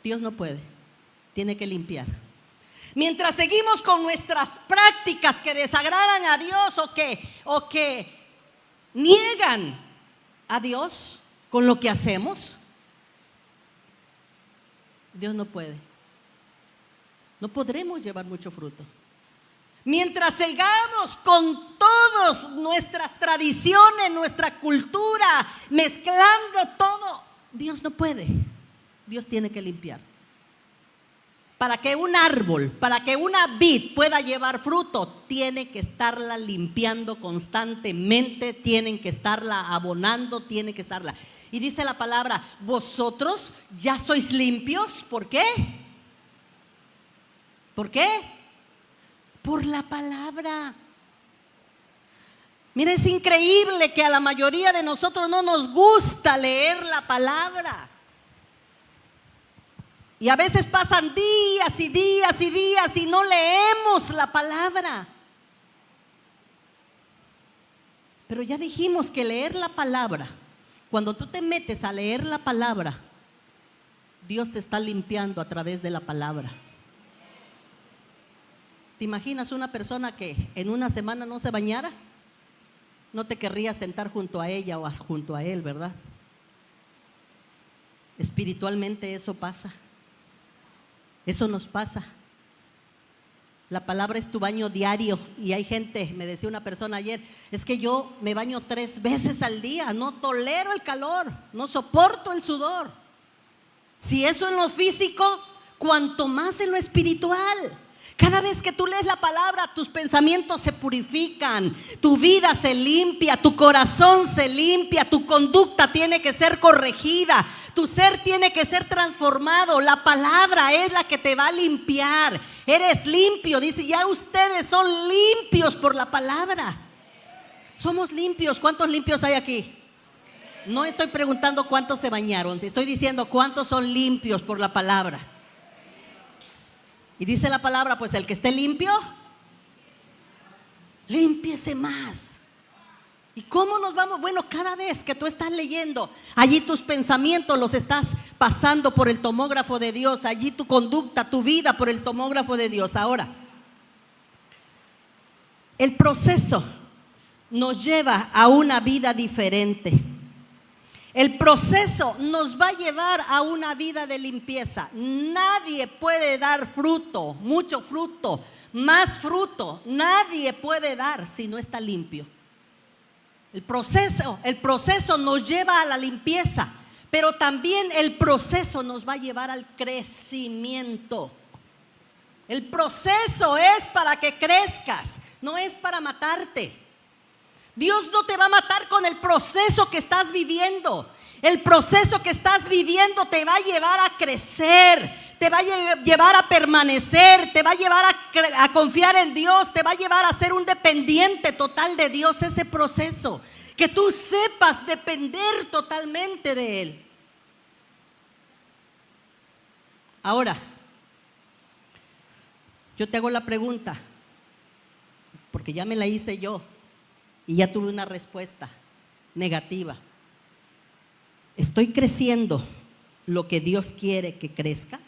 Speaker 1: Dios no puede, tiene que limpiar. Mientras seguimos con nuestras prácticas que desagradan a Dios o que niegan a Dios con lo que hacemos, Dios no puede. No podremos llevar mucho fruto. Mientras sigamos con todas nuestras tradiciones, nuestra cultura, mezclando todo, Dios no puede. Dios tiene que limpiar. Para que un árbol, para que una vid pueda llevar fruto, tiene que estarla limpiando constantemente, tienen que estarla abonando, tiene que estarla. Y dice la palabra, vosotros ya sois limpios. ¿Por qué? ¿Por qué? Por la palabra. Mira, es increíble que a la mayoría de nosotros no nos gusta leer la palabra. Y a veces pasan días y días y días y no leemos la palabra. Pero ya dijimos que leer la palabra, cuando tú te metes a leer la palabra, Dios te está limpiando a través de la palabra. ¿Te imaginas una persona que en una semana no se bañara? No te querrías sentar junto a ella o junto a él, ¿verdad? Espiritualmente eso pasa. Eso nos pasa. La palabra es tu baño diario. Y hay gente, me decía una persona ayer, es que yo me baño 3 veces al día, no tolero el calor, no soporto el sudor. Si eso en lo físico, cuanto más en lo espiritual. Cada vez que tú lees la palabra, tus pensamientos se purifican, tu vida se limpia, tu corazón se limpia, tu conducta tiene que ser corregida, tu ser tiene que ser transformado. La palabra es la que te va a limpiar. Eres limpio, dice, ya ustedes son limpios por la palabra. Somos limpios. ¿Cuántos limpios hay aquí? No estoy preguntando cuántos se bañaron, te estoy diciendo cuántos son limpios por la palabra. Y dice la palabra, pues el que esté limpio, límpiese más. ¿Y cómo nos vamos? Bueno, cada vez que tú estás leyendo, allí tus pensamientos los estás pasando por el tomógrafo de Dios, allí tu conducta, tu vida por el tomógrafo de Dios. Ahora, el proceso nos lleva a una vida diferente. El proceso nos va a llevar a una vida de limpieza. Nadie puede dar fruto, mucho fruto, más fruto. Nadie puede dar si no está limpio. El proceso nos lleva a la limpieza, pero también el proceso nos va a llevar al crecimiento. El proceso es para que crezcas, no es para matarte. Dios no te va a matar con el proceso que estás viviendo. El proceso que estás viviendo te va a llevar a crecer, te va a llevar a permanecer, te va a llevar a confiar en Dios, te va a llevar a ser un dependiente total de Dios. Ese proceso, que tú sepas depender totalmente de Él. Ahora, yo te hago la pregunta, porque ya me la hice yo y ya tuve una respuesta negativa. ¿Estoy creciendo lo que Dios quiere que crezca?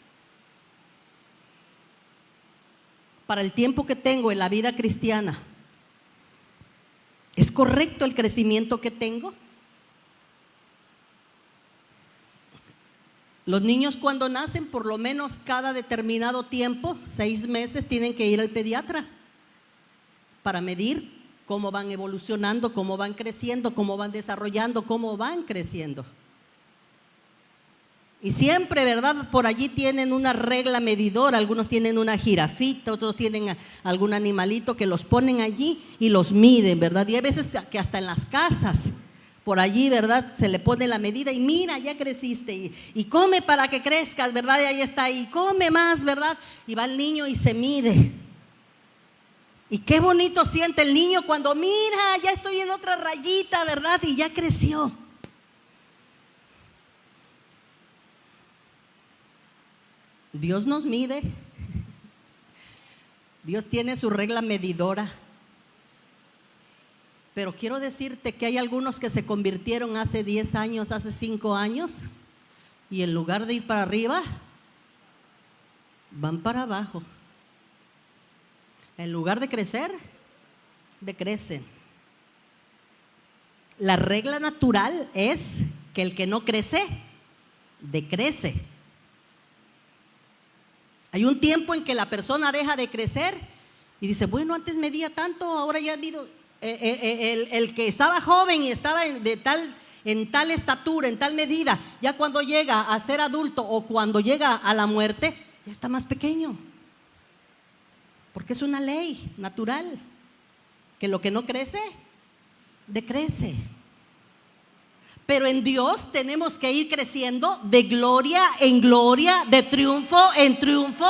Speaker 1: Para el tiempo que tengo en la vida cristiana, ¿es correcto el crecimiento que tengo? Los niños cuando nacen, por lo menos cada determinado tiempo, 6 meses, tienen que ir al pediatra para medir cómo van evolucionando, cómo van creciendo, cómo van desarrollando, cómo van creciendo. Y siempre, ¿verdad? Por allí tienen una regla medidora, algunos tienen una jirafita, otros tienen algún animalito que los ponen allí y los miden, ¿verdad? Y hay veces que hasta en las casas, por allí, ¿verdad? Se le pone la medida y mira, ya creciste y come para que crezcas, ¿verdad? Y ahí está, y come más, ¿verdad? Y va el niño y se mide. Y qué bonito siente el niño cuando mira, ya estoy en otra rayita, ¿verdad? Y ya creció. Dios nos mide. Dios tiene su regla medidora. Pero quiero decirte que hay algunos que se convirtieron hace 10 años, hace 5 años, y en lugar de ir para arriba, van para abajo. En lugar de crecer, decrecen. La regla natural es que el que no crece, decrece. Hay un tiempo en que la persona deja de crecer y dice, bueno, antes medía tanto, ahora ya mido. El que estaba joven y estaba en tal estatura, en tal medida, ya cuando llega a ser adulto o cuando llega a la muerte, ya está más pequeño. Porque es una ley natural, que lo que no crece, decrece. Pero en Dios tenemos que ir creciendo de gloria en gloria, de triunfo en triunfo,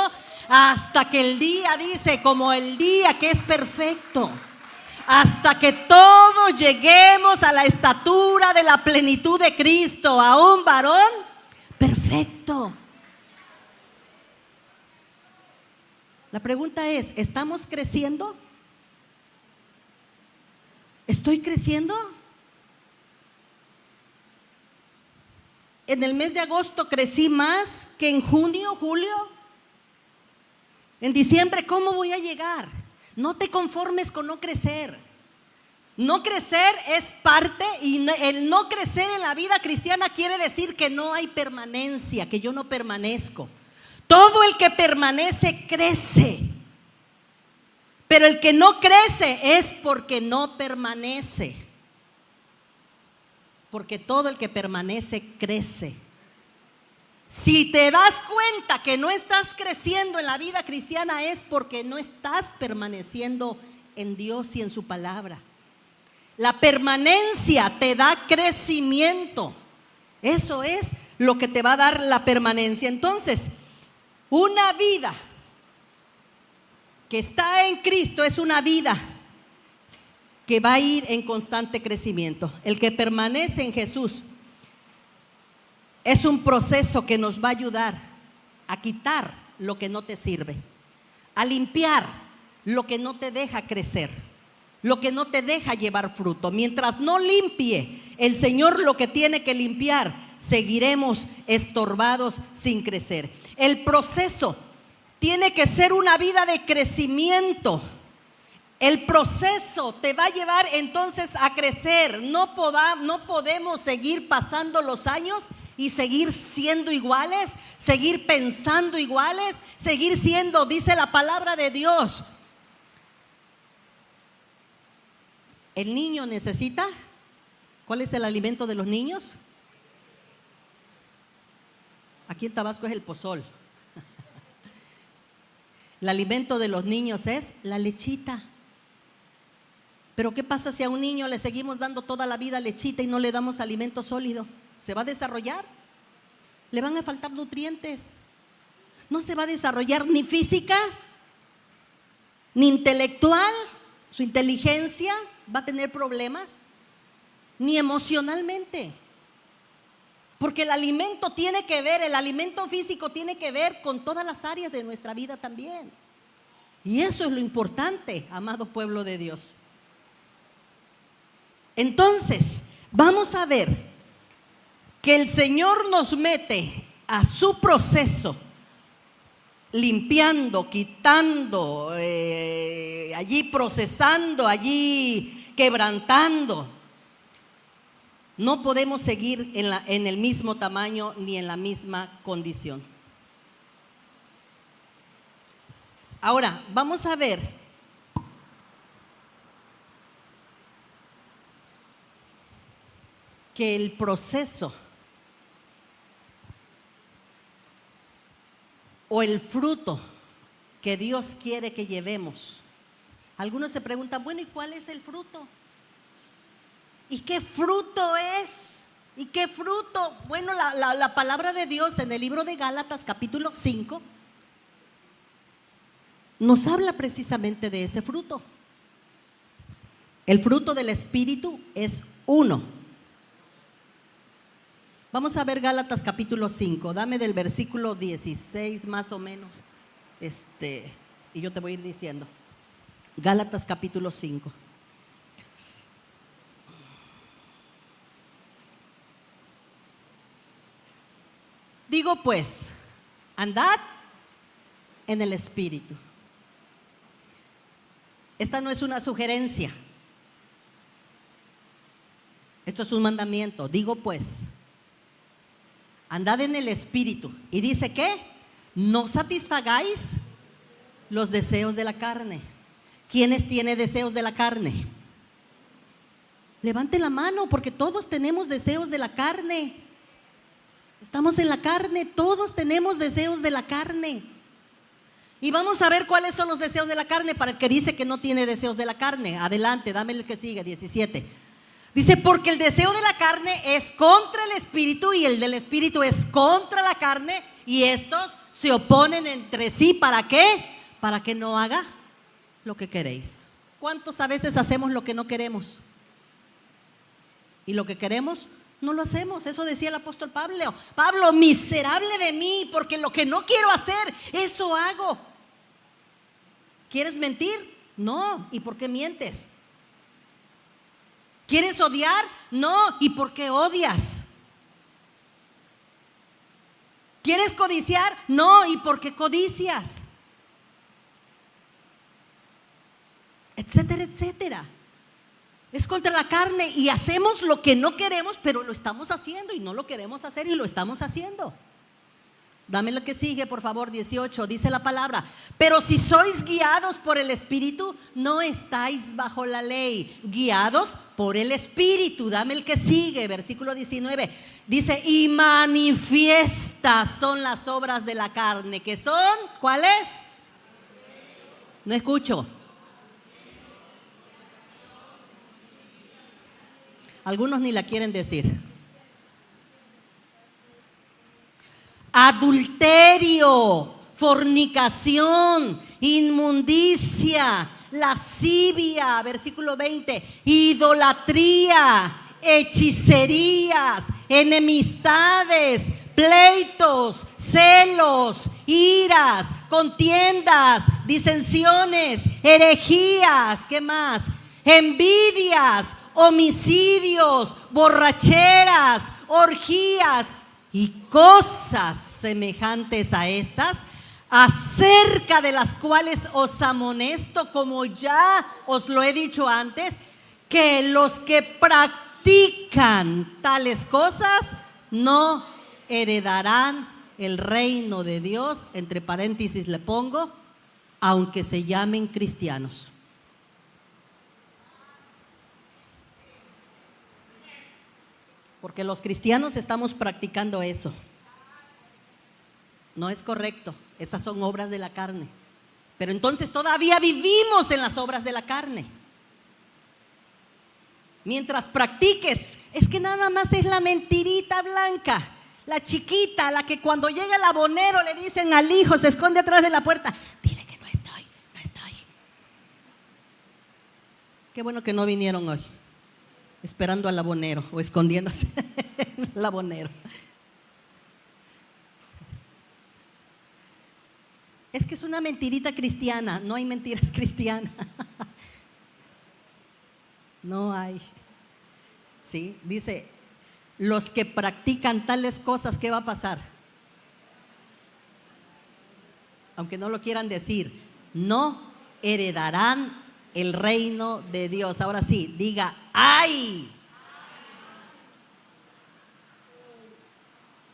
Speaker 1: hasta que el día, dice, como el día que es perfecto, hasta que todos lleguemos a la estatura de la plenitud de Cristo, a un varón perfecto. La pregunta es, ¿estamos creciendo? ¿Estoy creciendo? En el mes de agosto crecí más que en junio, julio. En diciembre, ¿cómo voy a llegar? No te conformes con no crecer. No crecer es parte, y el no crecer en la vida cristiana quiere decir que no hay permanencia, que yo no permanezco. Todo el que permanece crece, pero el que no crece es porque no permanece. Porque todo el que permanece crece. Si te das cuenta que no estás creciendo en la vida cristiana es porque no estás permaneciendo en Dios y en su palabra. La permanencia te da crecimiento. Eso es lo que te va a dar la permanencia. Entonces, una vida que está en Cristo es una vida que va a ir en constante crecimiento. El que permanece en Jesús Es un proceso que nos va a ayudar a quitar lo que no te sirve, a limpiar lo que no te deja crecer, lo que no te deja llevar fruto. Mientras no limpie el Señor lo que tiene que limpiar, seguiremos estorbados sin crecer. El proceso tiene que ser una vida de crecimiento. El proceso te va a llevar entonces a crecer. No podemos seguir pasando los años y seguir siendo iguales, seguir pensando iguales, seguir siendo, dice la palabra de Dios. El niño necesita, ¿cuál es el alimento de los niños? Aquí en Tabasco es el pozol. El alimento de los niños es la lechita. Pero ¿qué pasa si a un niño le seguimos dando toda la vida lechita y no le damos alimento sólido? ¿Se va a desarrollar? Le van a faltar nutrientes. No se va a desarrollar ni física, ni intelectual. Su inteligencia va a tener problemas, ni emocionalmente. Porque el alimento tiene que ver, el alimento físico tiene que ver con todas las áreas de nuestra vida también. Y eso es lo importante, amado pueblo de Dios. Entonces, vamos a ver que el Señor nos mete a su proceso, limpiando, quitando, allí procesando, allí quebrantando. No podemos seguir en el mismo tamaño ni en la misma condición. Ahora, vamos a ver que el proceso o el fruto que Dios quiere que llevemos. Algunos se preguntan, bueno, ¿y cuál es el fruto? ¿Y qué fruto es? ¿Y qué fruto? Bueno, la palabra de Dios en el libro de Gálatas capítulo 5 nos habla precisamente de ese fruto. El fruto del Espíritu es uno. Vamos a ver Gálatas capítulo 5, dame del versículo 16 más o menos, y yo te voy a ir diciendo. Gálatas capítulo 5. Digo pues, andad en el Espíritu. Esta no es una sugerencia, esto es un mandamiento. Digo pues, andad en el Espíritu. Y dice que no satisfagáis los deseos de la carne. ¿Quiénes tienen deseos de la carne? Levante la mano, porque todos tenemos deseos de la carne. Estamos en la carne, todos tenemos deseos de la carne. Y vamos a ver cuáles son los deseos de la carne para el que dice que no tiene deseos de la carne. Adelante, dame el que sigue, 17. Dice, porque el deseo de la carne es contra el Espíritu y el del Espíritu es contra la carne, y estos se oponen entre sí. ¿Para qué? Para que no haga lo que queréis. ¿Cuántos a veces hacemos lo que no queremos? Y lo que queremos no lo hacemos. Eso decía el apóstol Pablo. Pablo, miserable de mí, porque lo que no quiero hacer, eso hago. ¿Quieres mentir? No. ¿Y por qué mientes? ¿Quieres odiar? No. ¿Y por qué odias? ¿Quieres codiciar? No. ¿Y por qué codicias? Etcétera, etcétera. Es contra la carne y hacemos lo que no queremos, pero lo estamos haciendo, y no lo queremos hacer y lo estamos haciendo. Dame lo que sigue, por favor, 18, dice la palabra. Pero si sois guiados por el Espíritu, no estáis bajo la ley. Guiados por el Espíritu. Dame el que sigue, versículo 19. Dice, y manifiestas son las obras de la carne. ¿Qué son? ¿Cuáles? No escucho. Algunos ni la quieren decir. Adulterio, fornicación, inmundicia, lascivia, versículo 20, idolatría, hechicerías, enemistades, pleitos, celos, iras, contiendas, disensiones, herejías, ¿qué más? Envidias, homicidios, borracheras, orgías y cosas semejantes a estas, acerca de las cuales os amonesto, como ya os lo he dicho antes, que los que practican tales cosas no heredarán el reino de Dios. Entre paréntesis le pongo, aunque se llamen cristianos. Porque los cristianos estamos practicando eso. No es correcto, esas son obras de la carne. Pero entonces todavía vivimos en las obras de la carne. Mientras practiques, es que nada más es la mentirita blanca, la chiquita, la que cuando llega el abonero le dicen al hijo, se esconde atrás de la puerta, dile que no estoy. Qué bueno que no vinieron hoy, esperando al abonero o escondiéndose al abonero. Es que es una mentirita cristiana, no hay mentiras cristianas. No hay. ¿Sí? Dice, los que practican tales cosas, ¿qué va a pasar? Aunque no lo quieran decir, no heredarán el reino de Dios. Ahora sí, diga, ¡ay!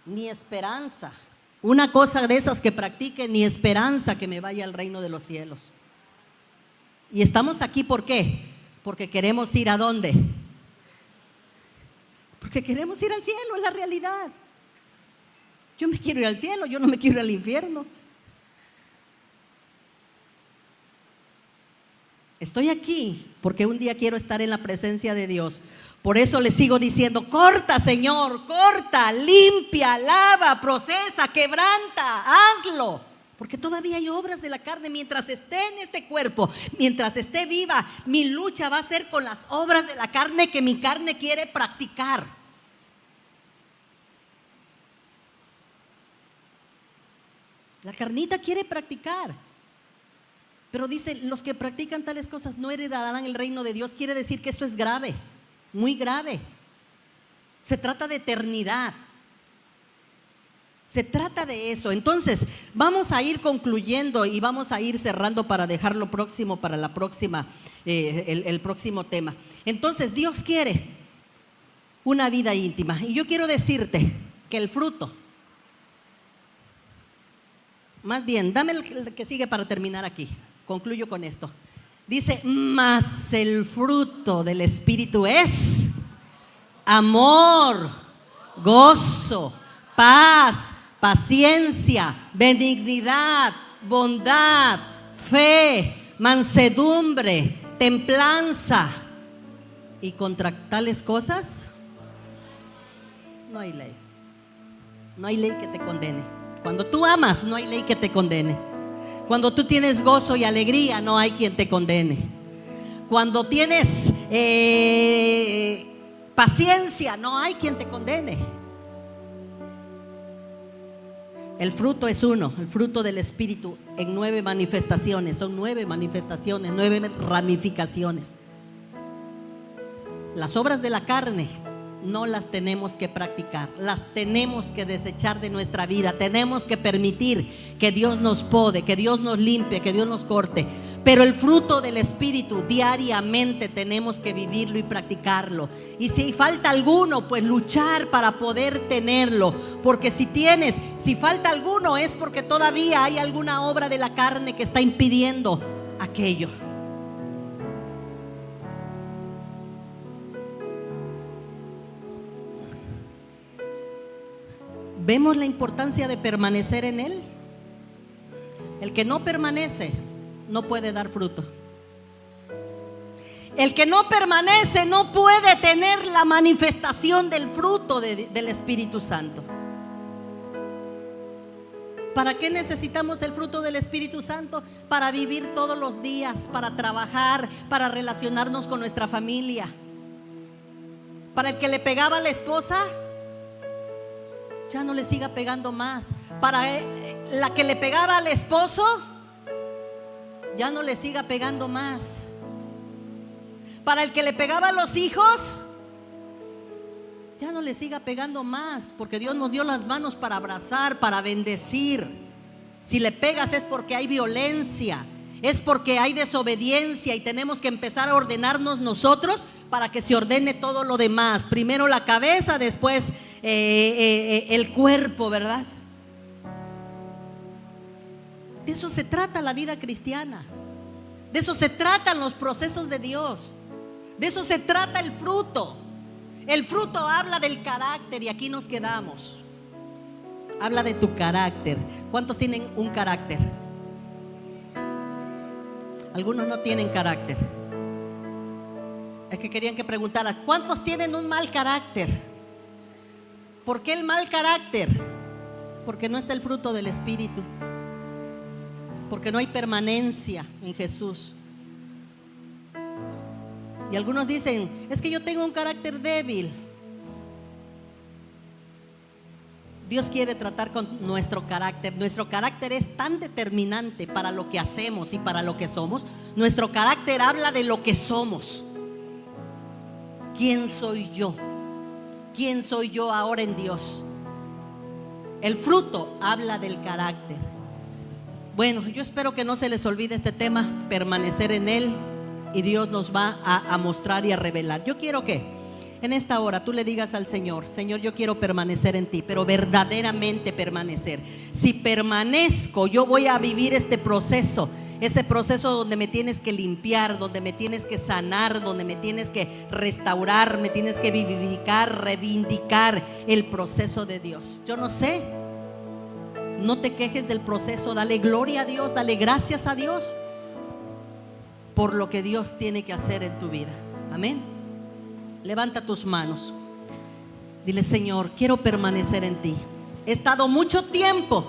Speaker 1: Ni esperanza. Una cosa de esas que practique, ni esperanza que me vaya al reino de los cielos. Y estamos aquí, ¿por qué? Porque queremos ir ¿a dónde? Porque queremos ir al cielo, es la realidad. Yo me quiero ir al cielo, yo no me quiero ir al infierno. Estoy aquí porque un día quiero estar en la presencia de Dios. Por eso le sigo diciendo, corta, Señor, corta, limpia, lava, procesa, quebranta, hazlo. Porque todavía hay obras de la carne. Mientras esté en este cuerpo, mientras esté viva, mi lucha va a ser con las obras de la carne que mi carne quiere practicar. La carnita quiere practicar. Pero dice, los que practican tales cosas no heredarán el reino de Dios. Quiere decir que esto es grave, muy grave. Se trata de eternidad. Se trata de eso. Entonces, vamos a ir concluyendo y vamos a ir cerrando para dejar lo próximo para la próxima, el próximo tema. Entonces, Dios quiere una vida íntima. Y yo quiero decirte que el fruto, más bien, dame el que sigue para terminar aquí. Concluyo con esto. Dice, mas el fruto del Espíritu es amor, gozo, paz, paciencia, benignidad, bondad, fe, mansedumbre, templanza. Y contra tales cosas no hay ley. No hay ley que te condene. Cuando tú amas, no hay ley que te condene. Cuando tú tienes gozo y alegría, no hay quien te condene. Cuando tienes paciencia, no hay quien te condene. El fruto es uno, el fruto del Espíritu en 9 manifestaciones. Son 9 manifestaciones, 9 ramificaciones. Las obras de la carne no las tenemos que practicar, las tenemos que desechar de nuestra vida. Tenemos que permitir que Dios nos pode, que Dios nos limpie, que Dios nos corte. Pero el fruto del Espíritu diariamente tenemos que vivirlo y practicarlo. Y si falta alguno, pues luchar para poder tenerlo. Porque si falta alguno es porque todavía hay alguna obra de la carne que está impidiendo aquello. ¿Vemos la importancia de permanecer en Él? El que no permanece no puede dar fruto. El que no permanece no puede tener la manifestación del fruto del Espíritu Santo. ¿Para qué necesitamos el fruto del Espíritu Santo? Para vivir todos los días, para trabajar, para relacionarnos con nuestra familia, Para el que le pegaba a la esposa, ya no le siga pegando más. Para la que le pegaba al esposo, ya no le siga pegando más. Para el que le pegaba a los hijos, ya no le siga pegando más, porque Dios nos dio las manos para abrazar, para bendecir. Si le pegas es porque hay violencia, es porque hay desobediencia, y tenemos que empezar a ordenarnos nosotros para que se ordene todo lo demás. Primero la cabeza, después el cuerpo, ¿verdad? De eso se trata la vida cristiana. De eso se tratan los procesos de Dios. De eso se trata el fruto. El fruto habla del carácter, y aquí nos quedamos. Habla de tu carácter. ¿Cuántos tienen un carácter? Algunos no tienen carácter. Es que querían que preguntara, ¿cuántos tienen un mal carácter? ¿Por qué el mal carácter? Porque no está el fruto del Espíritu. Porque no hay permanencia en Jesús. Y algunos dicen, es que yo tengo un carácter débil. Dios quiere tratar con nuestro carácter. Nuestro carácter es tan determinante para lo que hacemos y para lo que somos. Nuestro carácter habla de lo que somos. ¿Quién soy yo? ¿Quién soy yo ahora en Dios? El fruto habla del carácter. Bueno, yo espero que no se les olvide este tema, permanecer en Él. Y Dios nos va a mostrar y a revelar. Yo quiero que en esta hora tú le digas al Señor: Señor, yo quiero permanecer en ti, pero verdaderamente permanecer. Si permanezco, yo voy a vivir este proceso. Ese proceso donde me tienes que limpiar, donde me tienes que sanar, donde me tienes que restaurar, me tienes que vivificar, reivindicar el proceso de Dios. Yo no sé. No te quejes del proceso, dale gloria a Dios, dale gracias a Dios por lo que Dios tiene que hacer en tu vida. Amén. Levanta tus manos. Dile: Señor, quiero permanecer en ti. He estado mucho tiempo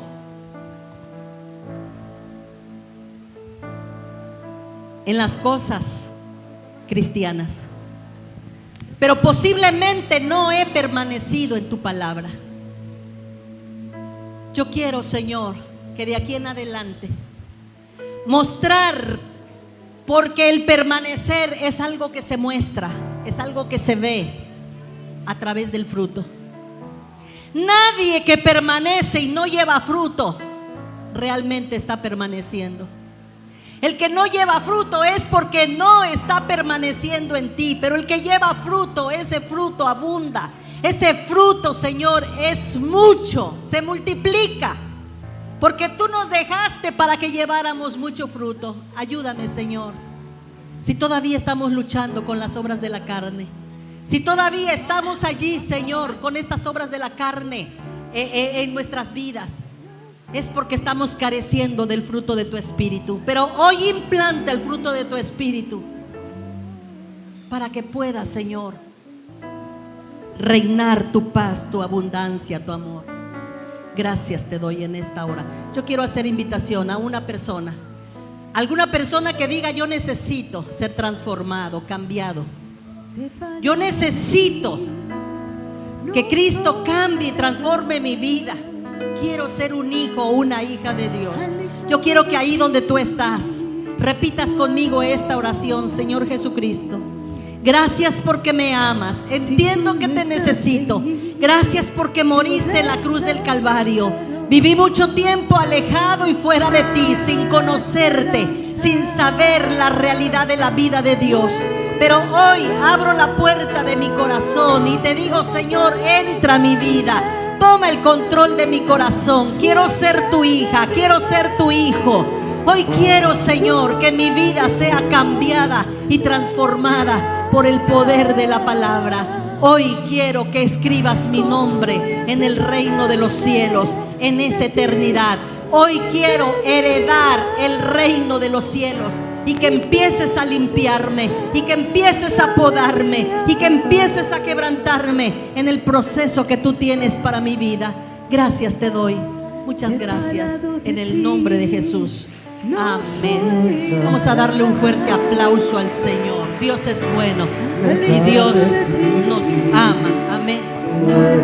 Speaker 1: en las cosas cristianas, pero posiblemente no he permanecido en tu palabra. Yo quiero, Señor, que de aquí en adelante mostrar, porque el permanecer es algo que se muestra, es algo que se ve a través del fruto. Nadie que permanece y no lleva fruto realmente está permaneciendo. El que no lleva fruto es porque no está permaneciendo en ti, pero el que lleva fruto, ese fruto abunda. Ese fruto, Señor, es mucho, se multiplica, porque tú nos dejaste para que lleváramos mucho fruto. Ayúdame, Señor. Si todavía estamos luchando con las obras de la carne, si todavía estamos allí, Señor, con estas obras de la carne en nuestras vidas, es porque estamos careciendo del fruto de tu Espíritu. Pero hoy implanta el fruto de tu Espíritu para que pueda, Señor, reinar tu paz, tu abundancia, tu amor. Gracias te doy en esta hora. Yo quiero hacer invitación a una persona, alguna persona que diga: yo necesito ser transformado, cambiado. Yo necesito que Cristo cambie y transforme mi vida. Quiero ser un hijo o una hija de Dios. Yo quiero que ahí donde tú estás repitas conmigo esta oración: Señor Jesucristo, gracias porque me amas. Entiendo que te necesito. Gracias porque moriste en la cruz del Calvario. Viví mucho tiempo alejado y fuera de ti, sin conocerte, sin saber la realidad de la vida de Dios. Pero hoy abro la puerta de mi corazón y te digo: Señor, entra a mi vida. Toma el control de mi corazón. Quiero ser tu hija, quiero ser tu hijo. Hoy quiero, Señor, que mi vida sea cambiada y transformada por el poder de la palabra. Hoy quiero que escribas mi nombre en el reino de los cielos, en esa eternidad. Hoy quiero heredar el reino de los cielos, y que empieces a limpiarme, y que empieces a podarme, y que empieces a quebrantarme en el proceso que tú tienes para mi vida. Gracias te doy. Muchas gracias en el nombre de Jesús. Amén. Vamos a darle un fuerte aplauso al Señor. Dios es bueno y Dios nos nos ama. Amén.